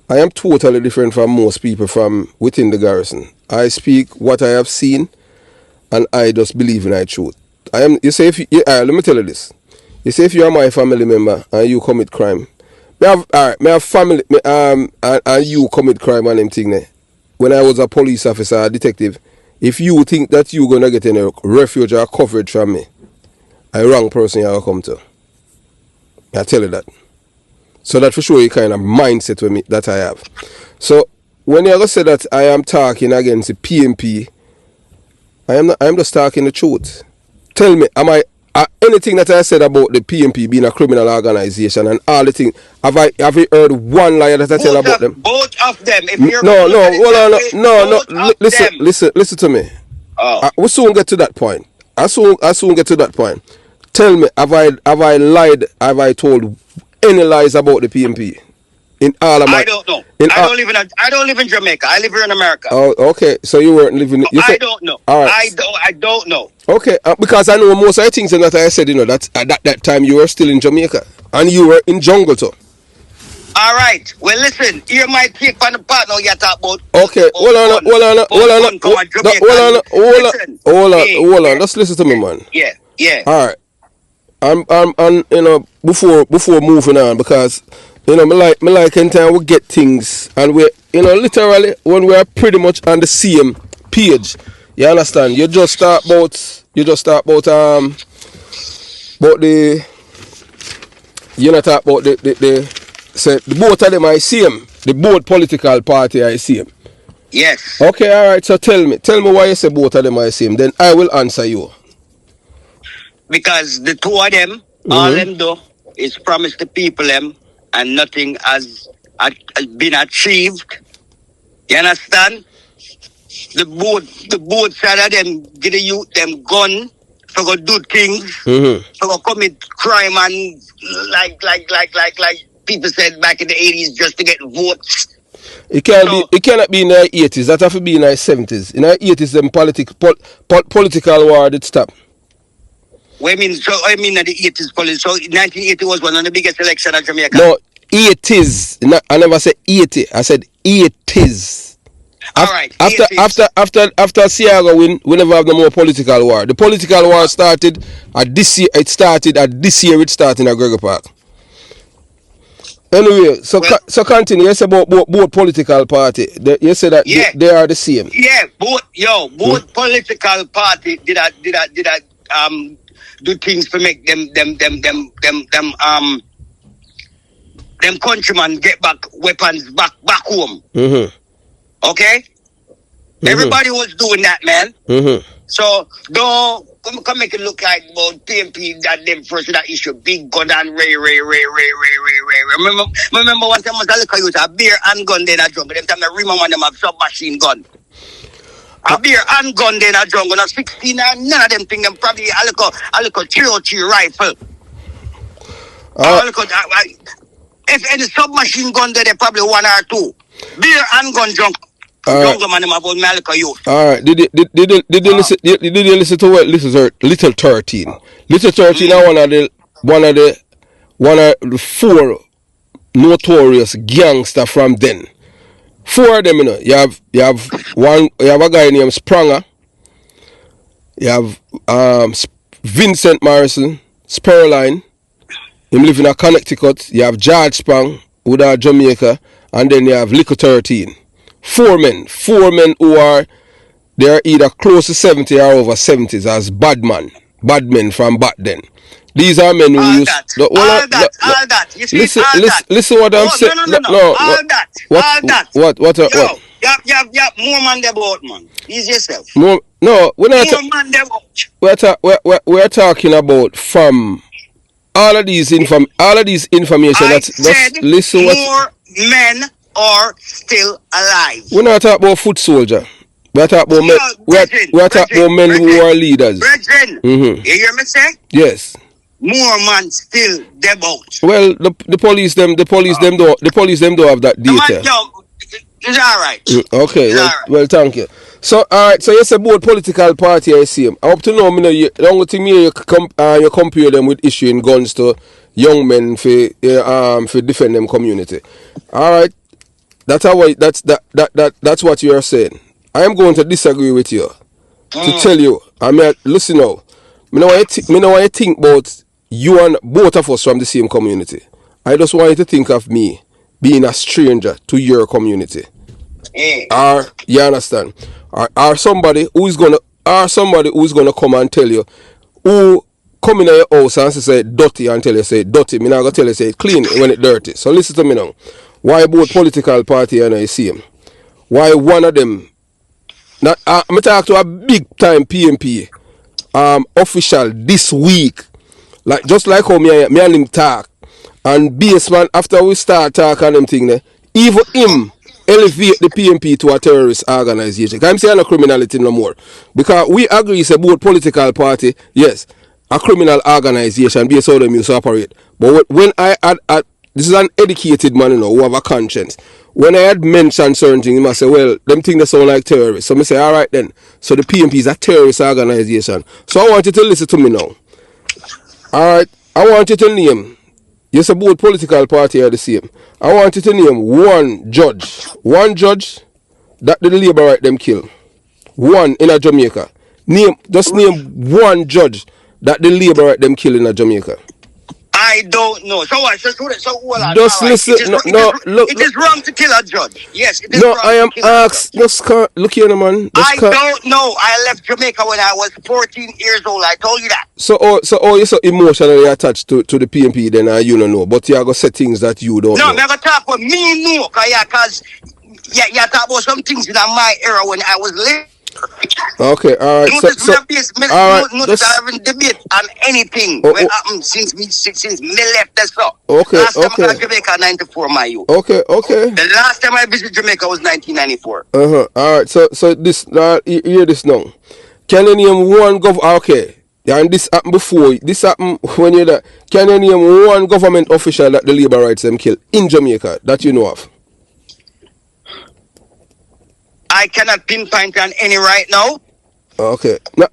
I am totally different from most people from within the garrison. I speak what I have seen, and I just believe in my truth. Let me tell you this. You say if you are my family member and you commit crime, me have family, and you commit crime and them thing there. When I was a police officer, a detective, if you think that you're gonna get any refuge or coverage from me, I wrong person you'll come to. I tell you that. So that for sure you kind of mindset with me that I have. So when you ever say that I am talking against the PNP, I'm just talking the truth. Tell me, am I anything that I said about the PNP being a criminal organization and all the things, have you heard one lie that I tell about them? Both of them. If you're listen to me. Oh. We soon get to that point. I soon get to that point. Tell me, have I lied? Have I told any lies about the PNP? In all of my, I don't know. I don't live in Jamaica. I live here in America. Oh, okay. So you weren't living. I don't know. All right. I don't know. Okay, because I know most of the things that I said. You know that at that time you were still in Jamaica and you were in jungle too. All right. Well, listen. Here my take on the part now. You talk about. Okay. Hold on. Just listen to me, man. Yeah. All right. I'm you know, before moving on, because you know, me like anytime we get things and we, you know, literally when we are pretty much on the same page. You understand? You just talk about the, you know, talk about the both of them I see them. The both political party I see them. Yes. Okay, all right. So tell me why you say both of them I see them. Then I will answer you. Because the two of them, all them do is promise the people them, and nothing has been achieved. You understand? The both side of them give the youth them gun for go do things, for go commit crime, and like people said back in the 80s, just to get votes. It cannot be in the 80s. That have to be in the 70s. In the 80s, them political war did stop. I mean that the 80s policy. So 1980 was one of the biggest elections in Jamaica. No, 80s. I never said 80. I said 80s. All right. After Siaga win, we never have no more political war. The political war started at this year. It started at this year. It started at Gregor Park. Anyway, so continue. You say about both political party. You say that they are the same. Yeah, both political party did do things to make them countrymen get back weapons back home. Mm-hmm. Okay? Mm-hmm. Everybody was doing that, man. Mm-hmm. So don't come make it look like about PNP that them first that issue big gun and ray. Remember one time I was a little youth, a beer and gun then a jungle. Them time I remember them have submachine gun. A beer and gun then a jungle. Now 16 and none of them think them probably a little 303 rifle. If any submachine gun there, they probably one or two. Beer and gun jungle. Jungle man them about me a little youth. Alright, did you listen to what Little 13? Little 13 are one of the 4 notorious gangster from then. 4 of them, you know. You have a guy named Spranger. You have Vincent Morrison, Sperline. Him live in Connecticut. You have George Sprang, who are Jamaica, and then you have Little 13. 4 men who are either close to 70 or over 70s as bad men from back then. These are men who use all that. You see, listen what I'm saying. No. All that. What? You have more man about, man. Ease yourself. No, we're not. More man about. We're talking about from all of these information. Listen more men are still alive. We're not talking about foot soldier. We're talking about men. We're talking about men who are leaders. Brethren, you hear me say? Yes. More man still dead out. Well, the police them don't have that data. It's all right. Okay. Well, thank you. So, all right. So, you say both political party I see them. Up to now, the only thing you compare them with issuing guns to young men for defend them community. All right. That's what you are saying. I am going to disagree with you. To tell you, listen now. Me know what you think about you and both of us from the same community. I just want you to think of me being a stranger to your community. Or you understand? Or somebody who is gonna come and tell you who come in your house and say dirty and tell you say dirty. Me not gonna tell you say clean when it dirty. So listen to me now. Why both political party and I see him? Why one of them? Not I'm talk to a big time PNP official this week, like just like how me and him talk, and baseman after we start talking them thing there, even him elevate the PNP to a terrorist organization. I'm saying no criminality no more, because we agree it's a both political party, yes, a criminal organization based on how them used to operate. But when I add this is an educated man, you know, who have a conscience. When I had mentioned certain things, he must say, well, them things that sound like terrorists. So I say, all right then. So the PNP is a terrorist organization. So I want you to listen to me now. All right. I want you to name. Yes, both political party are the same. I want you to name one judge that the labor right them kill. One in a Jamaica. Name one judge that the labor right them kill in a Jamaica. I don't know. So what? So well, just listen. It is wrong to kill a judge. Yes, it is wrong. I am asked. Look here, man. I don't know. I left Jamaica when I was 14 years old. I told you that. So you're so emotionally attached to the PNP, then you don't know. But you are gonna say things that you don't know. No, I'm gonna talk about me no, cause you talk about some things in my era when I was living. Okay, all right. So all right. Not having debate on anything. What happened since me left that stuff. Okay, last time I was Jamaica 94, my youth. Okay. The last time I visited Jamaica was 1994. All right. So this hear this now. Can you name one okay? Yeah, and this happened before. This happened when you're there. Can you name one government official that the labor rights them kill in Jamaica that you know of? I cannot pinpoint on any right now. Okay. No,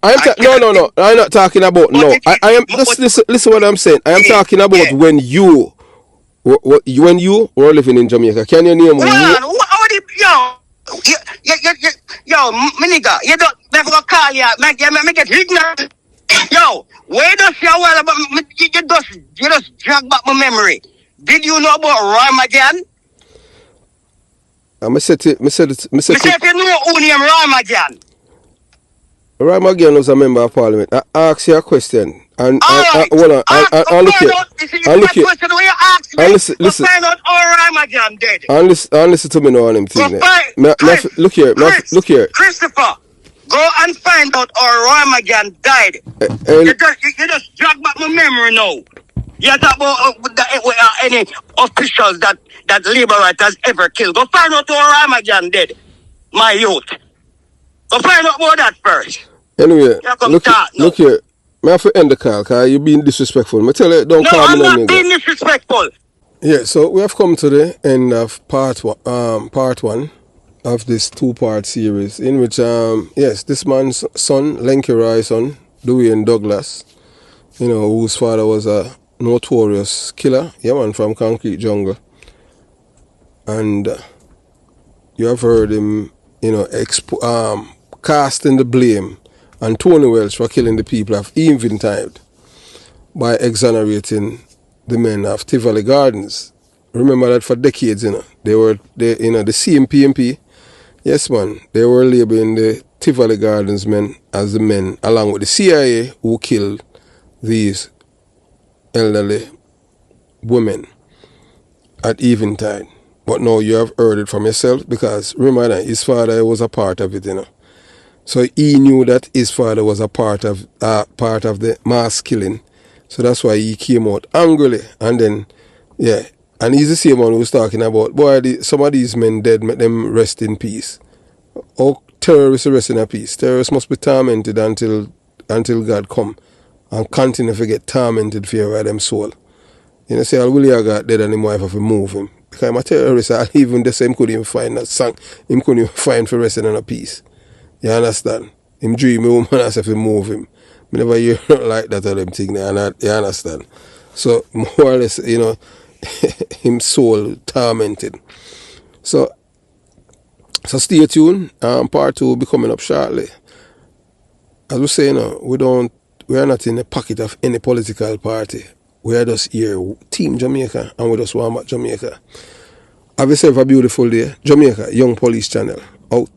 no. I'm not talking about no. I am just listen what I'm saying. I am talking about when you were living in Jamaica. Can you name one? Yo, my nigga, you don't never go call you, make get ignorant. Yo, where does your well about you just drag back my memory? Did you know about Ramadan? I said it. Me say if you know who named Ramadan. Ramadan was a member of parliament. I ask you a question. And Alright. hold on. And look here. And look here. Question where you ask me. And listen. Find out how Ramadan dead. And listen to me now on him thing. Look here. Christopher, go and find out how Ramadan died. You just drag back my memory now. You talk about any officials that Labour has ever killed. Go find out how Ramadan dead. My youth. Go find out about that first. Anyway, look here. I have to end the call because you're being disrespectful. I tell you, don't call me no nigga. No, I'm not being disrespectful. Yeah, so we have come to the end of part one of this two-part series in which, yes, this man's son, Lenky Roy's son, Dwayne Douglas, you know, whose father was a notorious killer, yeah man, from Concrete Jungle. And you have heard him, you know, casting the blame on Tony Welsh for killing the people of Eventide by exonerating the men of Tivoli Gardens. Remember that for decades, you know, the same PNP, yes man, they were labeling the Tivoli Gardens men as the men, along with the CIA, who killed these elderly women at Eventide. But now you have heard it from yourself, because remember that his father was a part of it, you know. So he knew that his father was a part of the mass killing. So that's why he came out angrily. And then, yeah, and he's the same one who was talking about, boy, some of these men dead, make them rest in peace. Oh, terrorists rest in peace. Terrorists must be tormented until God come and continue to get tormented for them soul. You know, say, I'll Willie got dead and him wife have to move him. Because I'm a terrorist, even the same couldn't even find that song. Him couldn't even find for resting in a peace. You understand? Him dream a woman as if he move him. I never hear like that of them thing there, you understand? So more or less, you know, him soul tormented. So stay tuned. Part 2 will be coming up shortly. As we say, you know, we are not in the pocket of any political party. We are just here, Team Jamaica, and we just want back Jamaica. Have yourself a beautiful day. Jamaica, Young Police Channel, out.